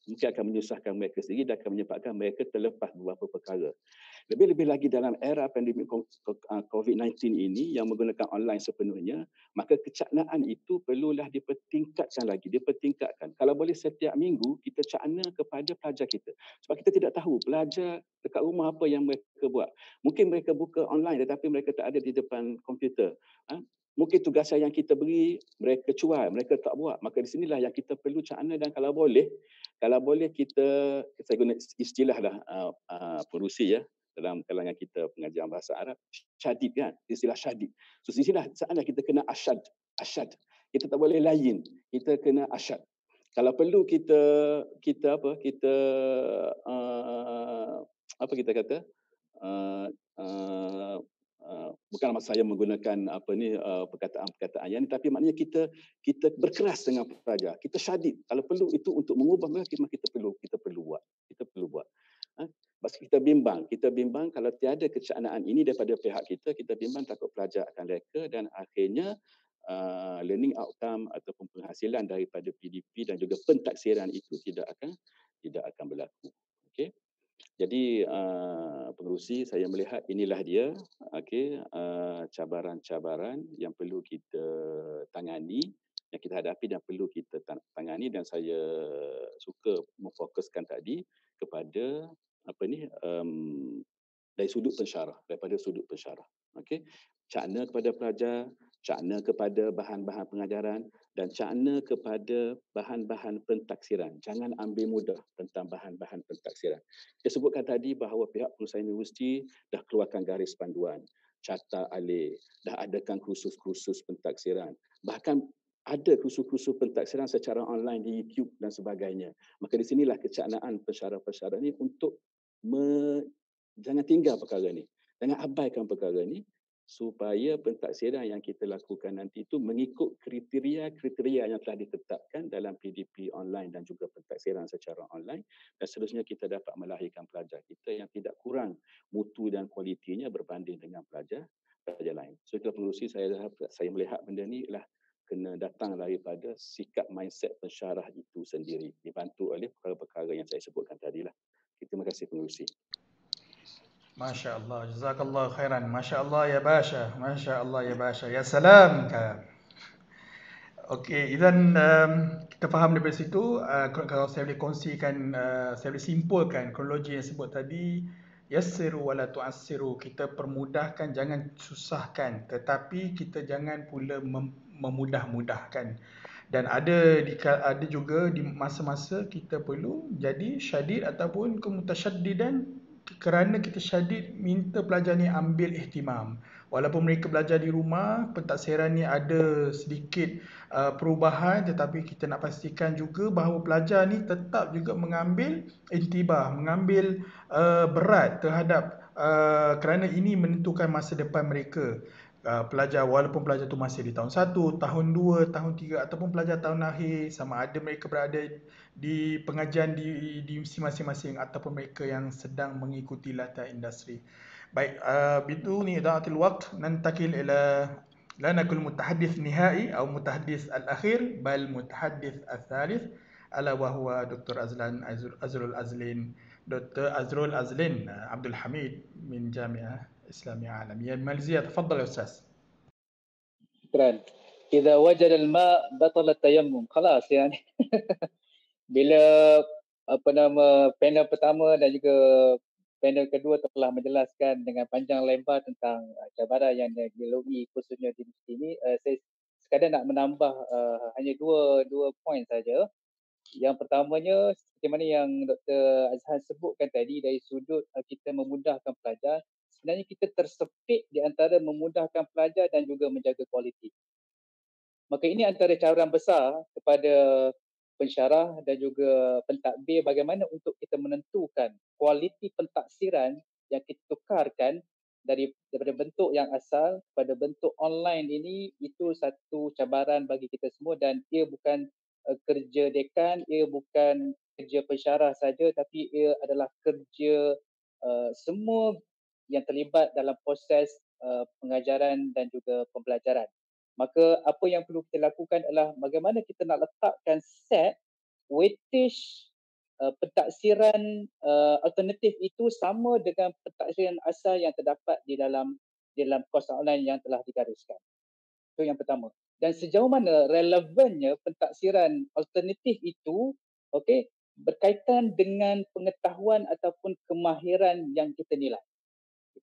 Mungkin akan menyusahkan mereka sendiri dan akan menyebabkan mereka terlepas beberapa perkara. Lebih-lebih lagi dalam era pandemik COVID-19 ini yang menggunakan online sepenuhnya, maka kecaknaan itu perlulah dipertingkatkan lagi, dipertingkatkan. Kalau boleh setiap minggu kita cakna kepada pelajar kita. Sebab kita tidak tahu pelajar dekat rumah apa yang mereka buat. Mungkin mereka buka online tetapi mereka tak ada di depan komputer. Mungkin tugasan yang kita beri mereka cuai, mereka tak buat. Maka di sinilah yang kita perlu cakna dan kalau boleh kita, saya guna istilah pengerusi ya, dalam kalangan kita pengajian bahasa Arab, syadid kan, istilah syadid. So di sinilah saatnya kita kena asyad, asyad. Kita tak boleh lain. Kita kena asyad. Kalau perlu kita apa kita kata? Bukan saya menggunakan perkataan-perkataan yang ni, tapi maknanya kita berkeras dengan pelajar. Kita syadid. Kalau perlu itu untuk mengubah mereka, kita perlu buat. Kita perlu buat. Kita bimbang kalau tiada kecaknaan ini daripada pihak kita bimbang takut pelajar akan reka dan akhirnya learning outcome ataupun penghasilan daripada PDP dan juga pentaksiran itu tidak akan berlaku. Okey. Jadi pengerusi, saya melihat inilah dia, cabaran-cabaran yang perlu kita tangani, yang kita hadapi dan perlu kita tangani, dan saya suka memfokuskan tadi kepada daripada sudut pensyarah. Okey. Cakna kepada pelajar, cakna kepada bahan-bahan pengajaran dan cakna kepada bahan-bahan pentaksiran. Jangan ambil mudah tentang bahan-bahan pentaksiran. Saya sebutkan tadi bahawa pihak pengusaha universiti dah keluarkan garis panduan, carta alih, dah adakan kursus-kursus pentaksiran. Bahkan ada kursus-kursus pentaksiran secara online di YouTube dan sebagainya. Maka di sinilah kecaknaan pensyarah-pensyarah ini untuk jangan tinggal perkara ni. Jangan abaikan perkara ni supaya pentaksiran yang kita lakukan nanti itu mengikut kriteria-kriteria yang telah ditetapkan dalam PDP online dan juga pentaksiran secara online, dan seterusnya kita dapat melahirkan pelajar kita yang tidak kurang mutu dan kualitinya berbanding dengan pelajar lain. So itulah pengerusi, saya melihat benda ni ialah kena datang daripada sikap mindset pensyarah itu sendiri, dibantu oleh perkara-perkara yang saya sebutkan tadilah. Terima kasih pengerusi. Masya Allah, jazakallah khairan. Masya Allah ya Basha, Masya Allah ya Basha. Ya salam. Okey, Izan, kita faham daripada situ. Kalau saya boleh kongsikan, saya boleh simpulkan kronologi yang sebut tadi. Yassiru wala tu'assiru. Kita permudahkan, jangan susahkan. Tetapi kita jangan pula memudah-mudahkan. Dan ada juga di masa-masa kita perlu jadi syadid ataupun kemutasyaddiddan, kerana kita syadid minta pelajar ni ambil ihtimam. Walaupun mereka belajar di rumah, pentaksiran ni ada sedikit perubahan, tetapi kita nak pastikan juga bahawa pelajar ni tetap juga mengambil intibah, mengambil berat terhadap kerana ini menentukan masa depan mereka. Pelajar, walaupun pelajar tu masih di tahun 1, tahun 2, tahun 3 ataupun pelajar tahun akhir, sama ada mereka berada di pengajian di masing-masing ataupun mereka yang sedang mengikuti latihan industri. Baik, بدون إضاعة الوقت ننتقل إلى لا نقول متحدث نهائي أو متحدث الأخير بل متحدث الثالث ألا وهو دكتور أزرول أزلين. دكتور أزرول أزلين عبد الحميد من جامعة إسلامية عالمية ماليزيا. تفضل يا أستاذ. شكرا. إذا وجد الماء بطل التيمم. خلاص يعني. Bila panel pertama dan juga panel kedua telah menjelaskan dengan panjang lebar tentang cabaran yang dilalui khususnya di sini, saya sekadar nak menambah hanya dua poin saja. Yang pertamanya, seperti mana yang Dr. Azhan sebutkan tadi, dari sudut kita memudahkan pelajar, sebenarnya kita tersepit di antara memudahkan pelajar dan juga menjaga kualiti. Maka ini antara cabaran besar kepada pensyarah dan juga pentadbir, bagaimana untuk kita menentukan kualiti pentaksiran yang kita tukarkan daripada bentuk yang asal pada bentuk online ini. Itu satu cabaran bagi kita semua, dan ia bukan kerja dekan, ia bukan kerja pensyarah saja, tapi ia adalah kerja semua yang terlibat dalam proses pengajaran dan juga pembelajaran. Maka apa yang perlu kita lakukan adalah bagaimana kita nak letakkan set weightage pentaksiran alternatif itu sama dengan pentaksiran asal yang terdapat di dalam kos online yang telah digariskan. Itu yang pertama. Dan sejauh mana relevannya pentaksiran alternatif itu berkaitan dengan pengetahuan ataupun kemahiran yang kita nilai.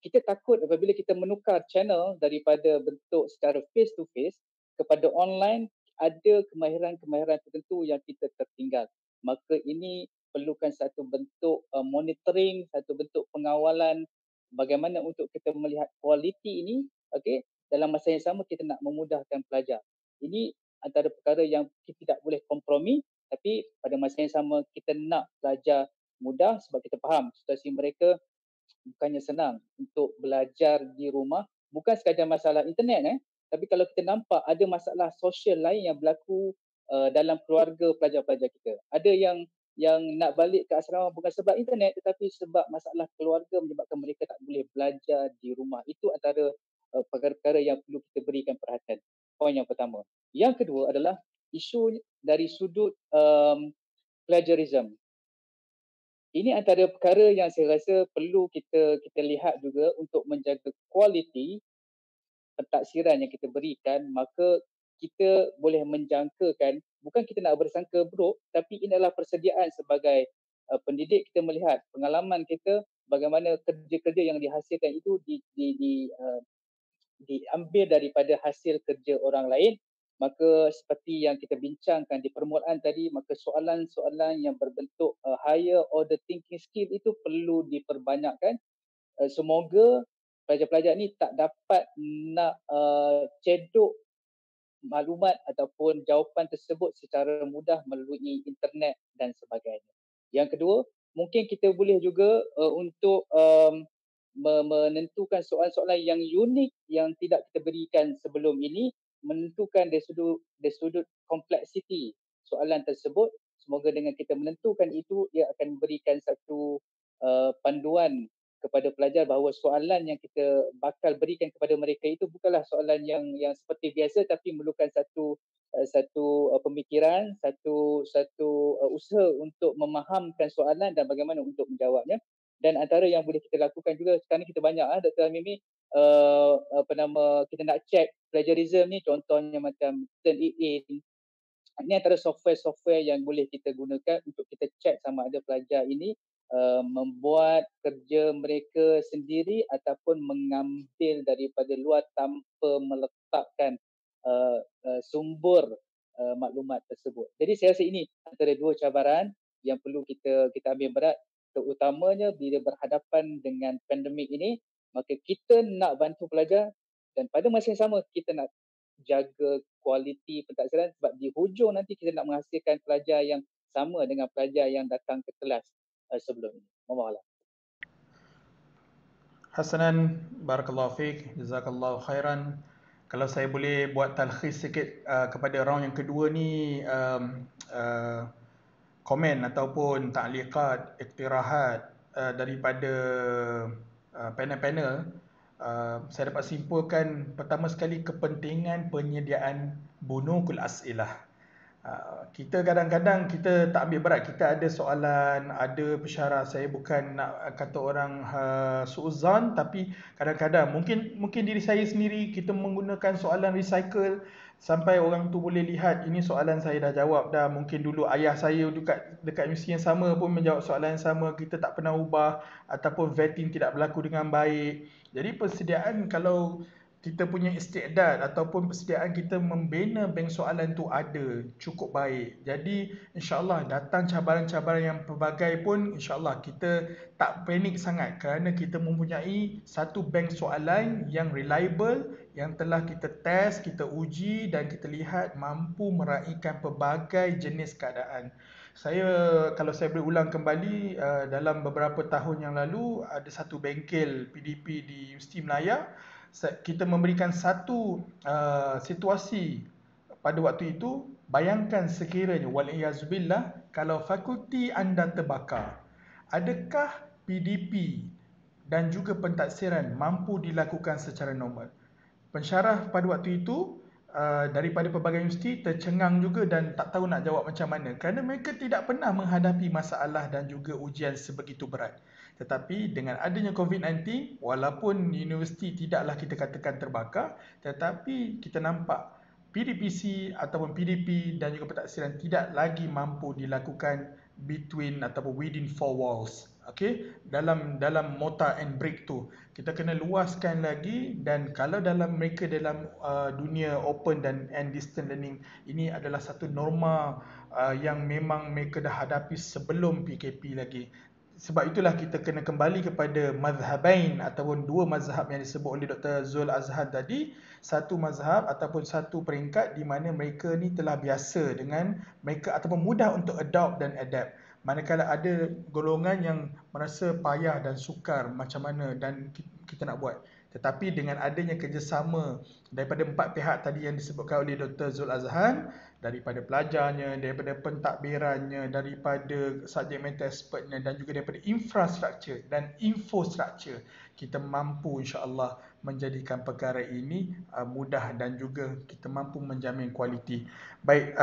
Kita takut apabila kita menukar channel daripada bentuk secara face to face kepada online, ada kemahiran-kemahiran tertentu yang kita tertinggal. Maka ini perlukan satu bentuk monitoring, satu bentuk pengawalan bagaimana untuk kita melihat kualiti ini, dalam masa yang sama kita nak memudahkan pelajar. Ini antara perkara yang kita tidak boleh kompromi, tapi pada masa yang sama kita nak pelajar mudah sebab kita faham situasi mereka bukannya senang untuk belajar di rumah, bukan sekadar masalah internet tapi kalau kita nampak ada masalah sosial lain yang berlaku dalam keluarga pelajar-pelajar kita. Ada yang nak balik ke asrama bukan sebab internet tetapi sebab masalah keluarga menyebabkan mereka tak boleh belajar di rumah. Itu antara perkara-perkara yang perlu kita berikan perhatian. Poin yang pertama. Yang kedua adalah isu dari sudut plagiarism. Ini antara perkara yang saya rasa perlu kita lihat juga untuk menjaga kualiti pentadsiran yang kita berikan, maka kita boleh menjangkakan, bukan kita nak bersangka buruk, tapi ini adalah persediaan sebagai pendidik. Kita melihat pengalaman kita bagaimana kerja-kerja yang dihasilkan itu diambil daripada hasil kerja orang lain. Maka seperti yang kita bincangkan di permulaan tadi, maka soalan-soalan yang berbentuk higher order thinking skill itu perlu diperbanyakkan. Semoga pelajar-pelajar ni tak dapat nak cedok maklumat ataupun jawapan tersebut secara mudah melalui internet dan sebagainya. Yang kedua, mungkin kita boleh juga untuk menentukan soalan-soalan yang unik yang tidak kita berikan sebelum ini, menentukan dari sudut kompleksiti soalan tersebut. Semoga dengan kita menentukan itu, ia akan memberikan satu panduan kepada pelajar bahawa soalan yang kita bakal berikan kepada mereka itu bukanlah soalan yang seperti biasa, tapi memerlukan satu pemikiran, satu usaha untuk memahamkan soalan dan bagaimana untuk menjawabnya. Dan antara yang boleh kita lakukan juga sekarang ni kita banyak Dr. Mimi kita nak check plagiarism ni, contohnya macam Turnitin. Ini antara software yang boleh kita gunakan untuk kita check sama ada pelajar ini membuat kerja mereka sendiri ataupun mengambil daripada luar tanpa meletakkan sumber maklumat tersebut. Jadi saya rasa ini antara dua cabaran yang perlu kita ambil berat, terutamanya bila berhadapan dengan pandemik ini. Maka kita nak bantu pelajar dan pada masa yang sama kita nak jaga kualiti pentadsiran, sebab di hujung nanti kita nak menghasilkan pelajar yang sama dengan pelajar yang datang ke kelas sebelum ini. Mohon maaf. Hasanan, barakallahu fiik, jazakallahu khairan. Kalau saya boleh buat talkhis sikit kepada round yang kedua ni, komen ataupun ta'liqat, iktirahat daripada panel-panel, saya dapat simpulkan pertama sekali kepentingan penyediaan bunukul as'ilah. Kita kadang-kadang kita tak ambil berat, kita ada soalan, ada pesyarat. Saya bukan nak kata orang suuzan, tapi kadang-kadang mungkin diri saya sendiri kita menggunakan soalan recycle sampai orang tu boleh lihat ini soalan saya dah jawab dah. Mungkin dulu ayah saya dekat universiti yang sama pun menjawab soalan yang sama, kita tak pernah ubah ataupun vetting tidak berlaku dengan baik. Jadi persediaan, kalau kita punya istiqdad ataupun persediaan kita membina bank soalan tu ada cukup baik. Jadi insya-Allah datang cabaran-cabaran yang pelbagai pun insya-Allah kita tak panik sangat kerana kita mempunyai satu bank soalan yang reliable, yang telah kita test, kita uji dan kita lihat mampu meraihkan pelbagai jenis keadaan. Kalau saya boleh ulang kembali, dalam beberapa tahun yang lalu ada satu bengkel PDP di Universiti Melaya. Kita memberikan satu situasi pada waktu itu. Bayangkan sekiranya waliyazubillah kalau fakulti anda terbakar, adakah PDP dan juga pentadsiran mampu dilakukan secara normal? Pensyarah pada waktu itu daripada pelbagai universiti tercengang juga dan tak tahu nak jawab macam mana kerana mereka tidak pernah menghadapi masalah dan juga ujian sebegitu berat. Tetapi dengan adanya COVID-19, walaupun universiti tidaklah kita katakan terbakar, tetapi kita nampak PDPC ataupun PDP dan juga pentadsiran tidak lagi mampu dilakukan between ataupun within four walls. Okey, dalam mortar and brick tu kita kena luaskan lagi. Dan kalau dalam dunia open dan distance learning, ini adalah satu norma yang memang mereka dah hadapi sebelum PKP lagi. sebab itulah kita kena kembali kepada mazhabain ataupun dua mazhab yang disebut oleh Dr. Zul Azhan tadi. Satu mazhab ataupun satu peringkat di mana mereka ni telah biasa dengan mereka ataupun mudah untuk adopt dan adapt. Manakala ada golongan yang merasa payah dan sukar macam mana dan kita nak buat. Tetapi dengan adanya kerjasama daripada empat pihak tadi yang disebutkan oleh Dr. Zul Azhan, daripada pelajarnya, daripada pentadbirannya, daripada subject matter expertnya dan juga daripada infrastruktur dan infrastruktur, kita mampu insya-Allah menjadikan perkara ini mudah dan juga kita mampu menjamin kualiti. Baik,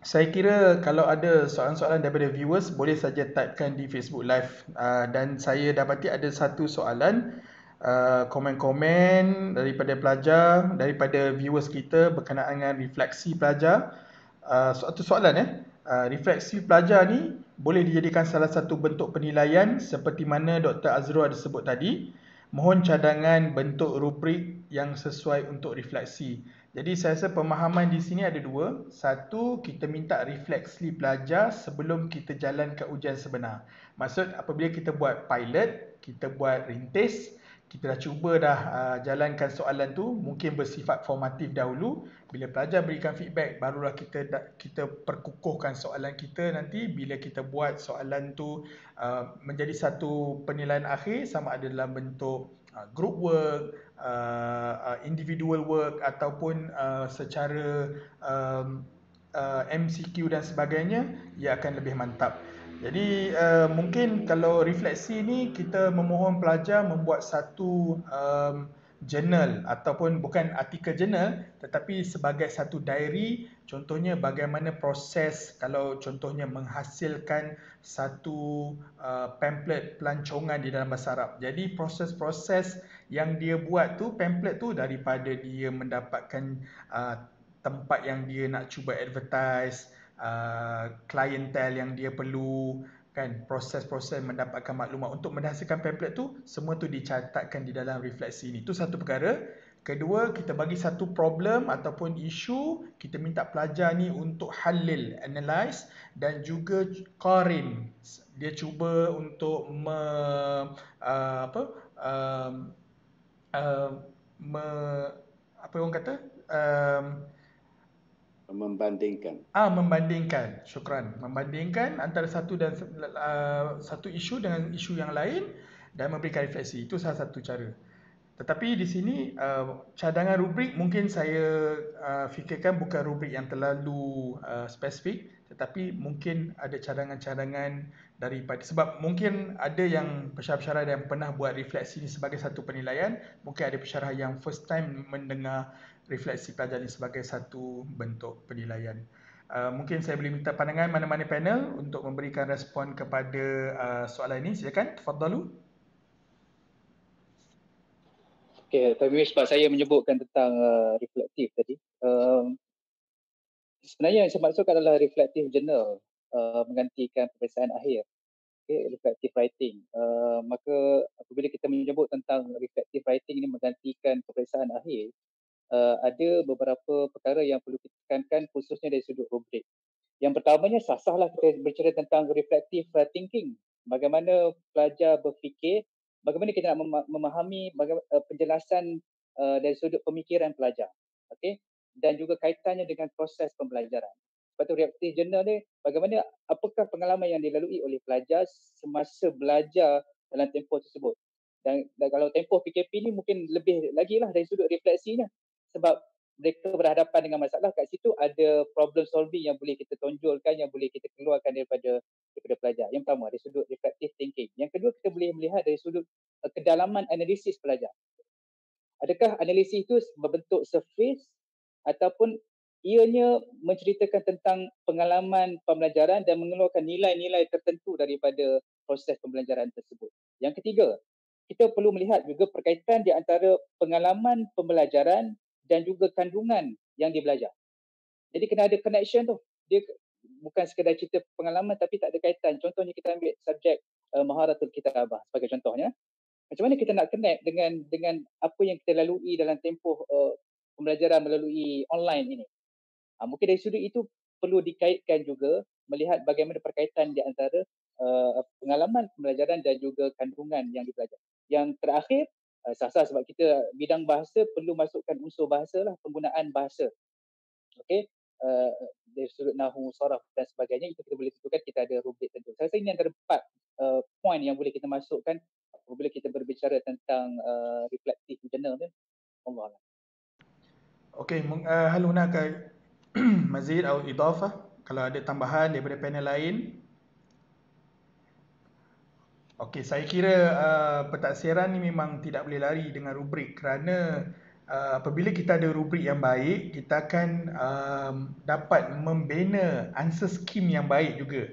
saya kira kalau ada soalan-soalan daripada viewers boleh saja typekan di Facebook Live, dan saya dapati ada satu soalan komen-komen daripada pelajar, daripada viewers kita berkenaan dengan refleksi pelajar. Satu soalan refleksi pelajar ni boleh dijadikan salah satu bentuk penilaian seperti mana Dr. Azrul ada sebut tadi. Mohon cadangan bentuk rubrik yang sesuai untuk refleksi. Jadi saya rasa pemahaman di sini ada dua. Satu, kita minta refleksi pelajar sebelum kita jalankan ujian sebenar. Maksud apabila kita buat pilot, kita buat rintis, kita dah cuba jalankan soalan tu, mungkin bersifat formatif dahulu. Bila pelajar berikan feedback, barulah kita perkukuhkan soalan kita nanti bila kita buat soalan tu menjadi satu penilaian akhir, sama ada dalam bentuk group work, individual work ataupun secara MCQ dan sebagainya, ia akan lebih mantap. Jadi mungkin kalau refleksi ni kita memohon pelajar membuat satu journal ataupun bukan artikel journal tetapi sebagai satu diary, contohnya bagaimana proses kalau contohnya menghasilkan satu pamphlet pelancongan di dalam bahasa Arab. Jadi proses-proses yang dia buat tu, pamphlet tu, daripada dia mendapatkan tempat yang dia nak cuba advertise, klientel yang dia perlu, kan, proses-proses mendapatkan maklumat untuk menghasilkan pamphlet tu, semua tu dicatatkan di dalam refleksi ni. Itu satu perkara. Kedua, kita bagi satu problem ataupun isu, kita minta pelajar ni untuk halil, analyse dan juga qarin. Dia cuba untuk apa orang kata, membandingkan, syukran, membandingkan antara satu isu dengan isu yang lain dan memberikan refleksi. Itu salah satu cara. Tetapi di sini cadangan rubrik mungkin saya fikirkan bukan rubrik yang terlalu spesifik, tetapi mungkin ada cadangan-cadangan daripada, sebab mungkin ada yang pensyarah-pensyarah yang pernah buat refleksi ini sebagai satu penilaian, mungkin ada pensyarah yang first time mendengar refleksi pelajar ini sebagai satu bentuk penilaian. Mungkin saya boleh minta pandangan mana-mana panel untuk memberikan respon kepada soalan ini. Silakan, tafadhalu. Okey, tapi sebab saya menyebutkan tentang reflektif tadi. Sebenarnya yang saya maksudkan adalah reflective journal menggantikan peperiksaan akhir. Okay, reflective writing. Maka apabila kita menyebut tentang reflective writing ini menggantikan peperiksaan akhir, ada beberapa perkara yang perlu kita tekankan khususnya dari sudut rubrik. Yang pertamanya, sah-sahlah kita bercerita tentang reflective thinking. Bagaimana pelajar berfikir, bagaimana kita nak memahami penjelasan dari sudut pemikiran pelajar. Okay? Dan juga kaitannya dengan proses pembelajaran. Sebab tu reflective journal ni, bagaimana, apakah pengalaman yang dilalui oleh pelajar semasa belajar dalam tempoh tersebut. Dan kalau tempoh PKP ni mungkin lebih lagi lah dari sudut refleksinya. Sebab mereka berhadapan dengan masalah, kat situ ada problem solving yang boleh kita tonjolkan, yang boleh kita keluarkan daripada pelajar. Yang pertama, dari sudut reflective thinking. Yang kedua, kita boleh melihat dari sudut kedalaman analisis pelajar. Adakah analisis itu berbentuk surface ataupun ianya menceritakan tentang pengalaman pembelajaran dan mengeluarkan nilai-nilai tertentu daripada proses pembelajaran tersebut. Yang ketiga, kita perlu melihat juga perkaitan di antara pengalaman pembelajaran dan juga kandungan yang dia belajar. Jadi kena ada connection tu. Dia bukan sekadar cerita pengalaman tapi tak ada kaitan. Contohnya kita ambil subjek maharatul kitabah sebagai contohnya. Macam mana kita nak connect dengan apa yang kita lalui dalam tempoh pembelajaran melalui online ini. Mungkin dari sudut itu perlu dikaitkan juga, melihat bagaimana perkaitan di antara pengalaman pembelajaran dan juga kandungan yang dipelajari. Yang terakhir, sah-sah sebab kita bidang bahasa perlu masukkan unsur bahasa lah, penggunaan bahasa. Okey, dari sudut nahwu, saraf dan sebagainya, itu kita boleh tentukan, kita ada rubrik tentu. Saya rasa ini antara 4 poin yang boleh kita masukkan apabila kita berbicara tentang reflective journal ni. Allah. Okey, hal hunaka mazid atau idafah kalau ada tambahan daripada panel lain. Okey, saya kira pentaksiran ni memang tidak boleh lari dengan rubrik kerana apabila kita ada rubrik yang baik, kita akan dapat membina answer scheme yang baik juga.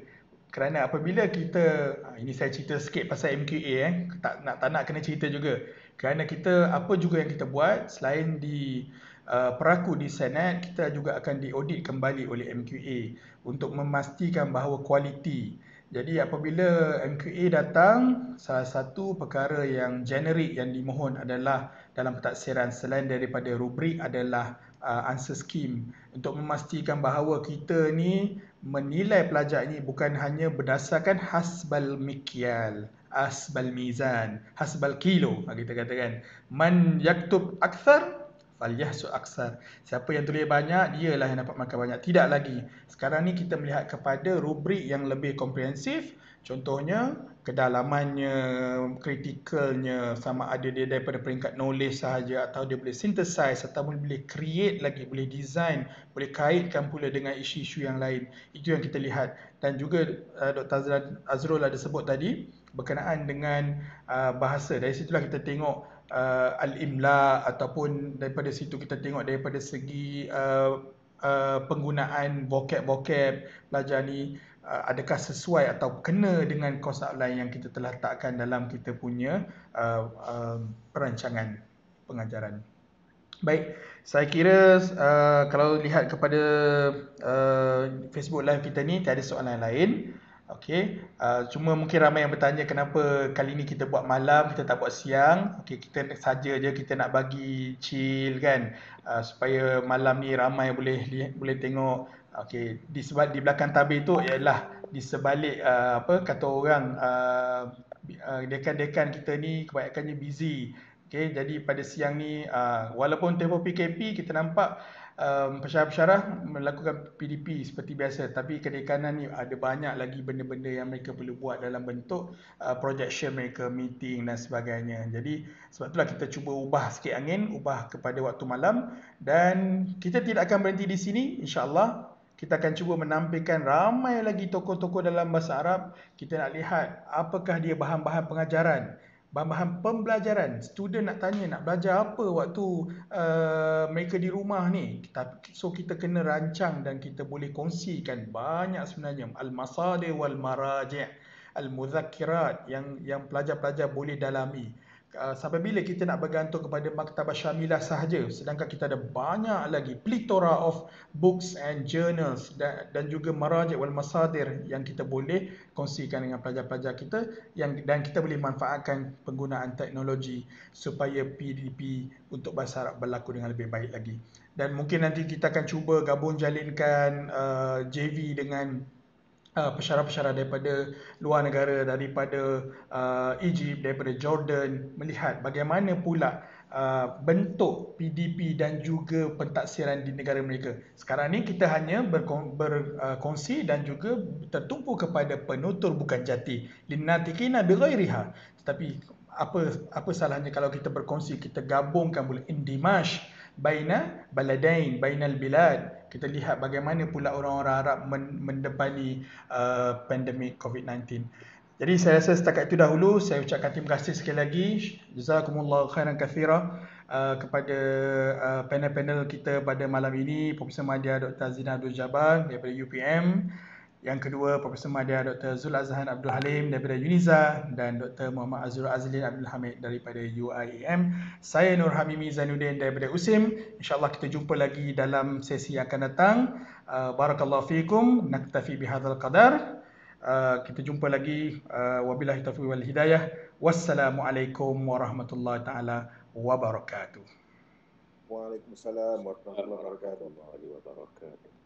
Kerana apabila kita, ini saya cerita sikit pasal MQA tak nak kena cerita juga. Kerana kita, apa juga yang kita buat, selain di peraku di Senat, kita juga akan diaudit kembali oleh MQA untuk memastikan bahawa kualiti. Jadi apabila MQA datang, salah satu perkara yang generik yang dimohon adalah dalam pentaksiran selain daripada rubrik adalah answer scheme untuk memastikan bahawa kita ni menilai pelajar ini bukan hanya berdasarkan hasbal mikyal, hasbal mizan, hasbal kilo, kita katakan man yaktub akthar falyahsu aksar. Siapa yang tulis banyak, dialah yang dapat makan banyak. Tidak lagi. Sekarang ni kita melihat kepada rubrik yang lebih komprehensif. Contohnya, kedalamannya, kritikalnya, sama ada dia daripada peringkat knowledge sahaja atau dia boleh synthesize ataupun boleh create lagi, boleh design, boleh kaitkan pula dengan isu-isu yang lain. Itu yang kita lihat. Dan juga Dr. Azrul ada sebut tadi berkenaan dengan bahasa. Dari situlah kita tengok al-imla ataupun daripada situ kita tengok daripada segi penggunaan vocab pelajar ni adakah sesuai atau kena dengan kosalan yang kita telah letakkan dalam kita punya perancangan pengajaran. Baik, saya kira kalau lihat kepada Facebook Live kita ni tiada soalan lain. Okey, cuma mungkin ramai yang bertanya kenapa kali ni kita buat malam, kita tak buat siang. Okey, kita saja je kita nak bagi chill kan, supaya malam ni ramai boleh tengok. Okey, di belakang tabir tu ialah di sebalik apa kata orang dekan-dekan kita ni kebanyakannya busy. Okey, jadi pada siang ni walaupun tempoh PKP kita nampak pensyarah-pensyarah melakukan PDP seperti biasa, tapi kedekanan ni ada banyak lagi benda-benda yang mereka perlu buat dalam bentuk projection mereka, meeting dan sebagainya. Jadi sebab itulah kita cuba ubah sikit angin, ubah kepada waktu malam, dan kita tidak akan berhenti di sini. InsyaAllah kita akan cuba menampilkan ramai lagi tokoh-tokoh dalam bahasa Arab. Kita nak lihat apakah dia bahan-bahan pengajaran, bahan-bahan pembelajaran. Student nak tanya, nak belajar apa waktu mereka di rumah ni. So kita kena rancang dan kita boleh kongsikan banyak sebenarnya al-masadir wal maraji', al-mudzakirat yang pelajar-pelajar boleh dalami. Sampai bila kita nak bergantung kepada maktabah syamilah sahaja, sedangkan kita ada banyak lagi plethora of books and journals dan juga maraji' wal masadir yang kita boleh kongsikan dengan pelajar-pelajar kita, dan kita boleh manfaatkan penggunaan teknologi supaya PDP untuk bahasa Arab berlaku dengan lebih baik lagi. Dan mungkin nanti kita akan cuba gabung jalinkan JV dengan pensyarah-pensyarah daripada luar negara, daripada Egypt, daripada Jordan, melihat bagaimana pula bentuk PDP dan juga pentaksiran di negara mereka. Sekarang ni kita hanya berkongsi dan juga tertumpu kepada penutur bukan jati. Linnatikina bighairiha. Tetapi apa salahnya kalau kita berkongsi, kita gabungkan pula indimash baina baladain, bainal bilad. Kita lihat bagaimana pula orang-orang Arab mendepani pandemik COVID-19. Jadi saya rasa setakat itu dahulu. Saya ucapkan terima kasih sekali lagi. Jazakumullah khairan kathira kepada panel-panel kita pada malam ini. Profesor Madya Dr. Zina Abdul Jabbar daripada UPM. Yang kedua, Profesor Madya Dr. Zul Azhan Abdul Halim daripada UNIZA, dan Dr. Muhammad Azrul Azlin Abdul Hamid daripada UIAM. Saya Nur Hamimi Zainuddin daripada USIM. InsyaAllah kita jumpa lagi dalam sesi yang akan datang. Barakallahu fiikum. Naktafi bihadzal qadar. Kita jumpa lagi. Wabillahi taufiq wal hidayah. Wassalamualaikum warahmatullahi taala wabarakatuh. Waalaikumsalam warahmatullahi wabarakatuh.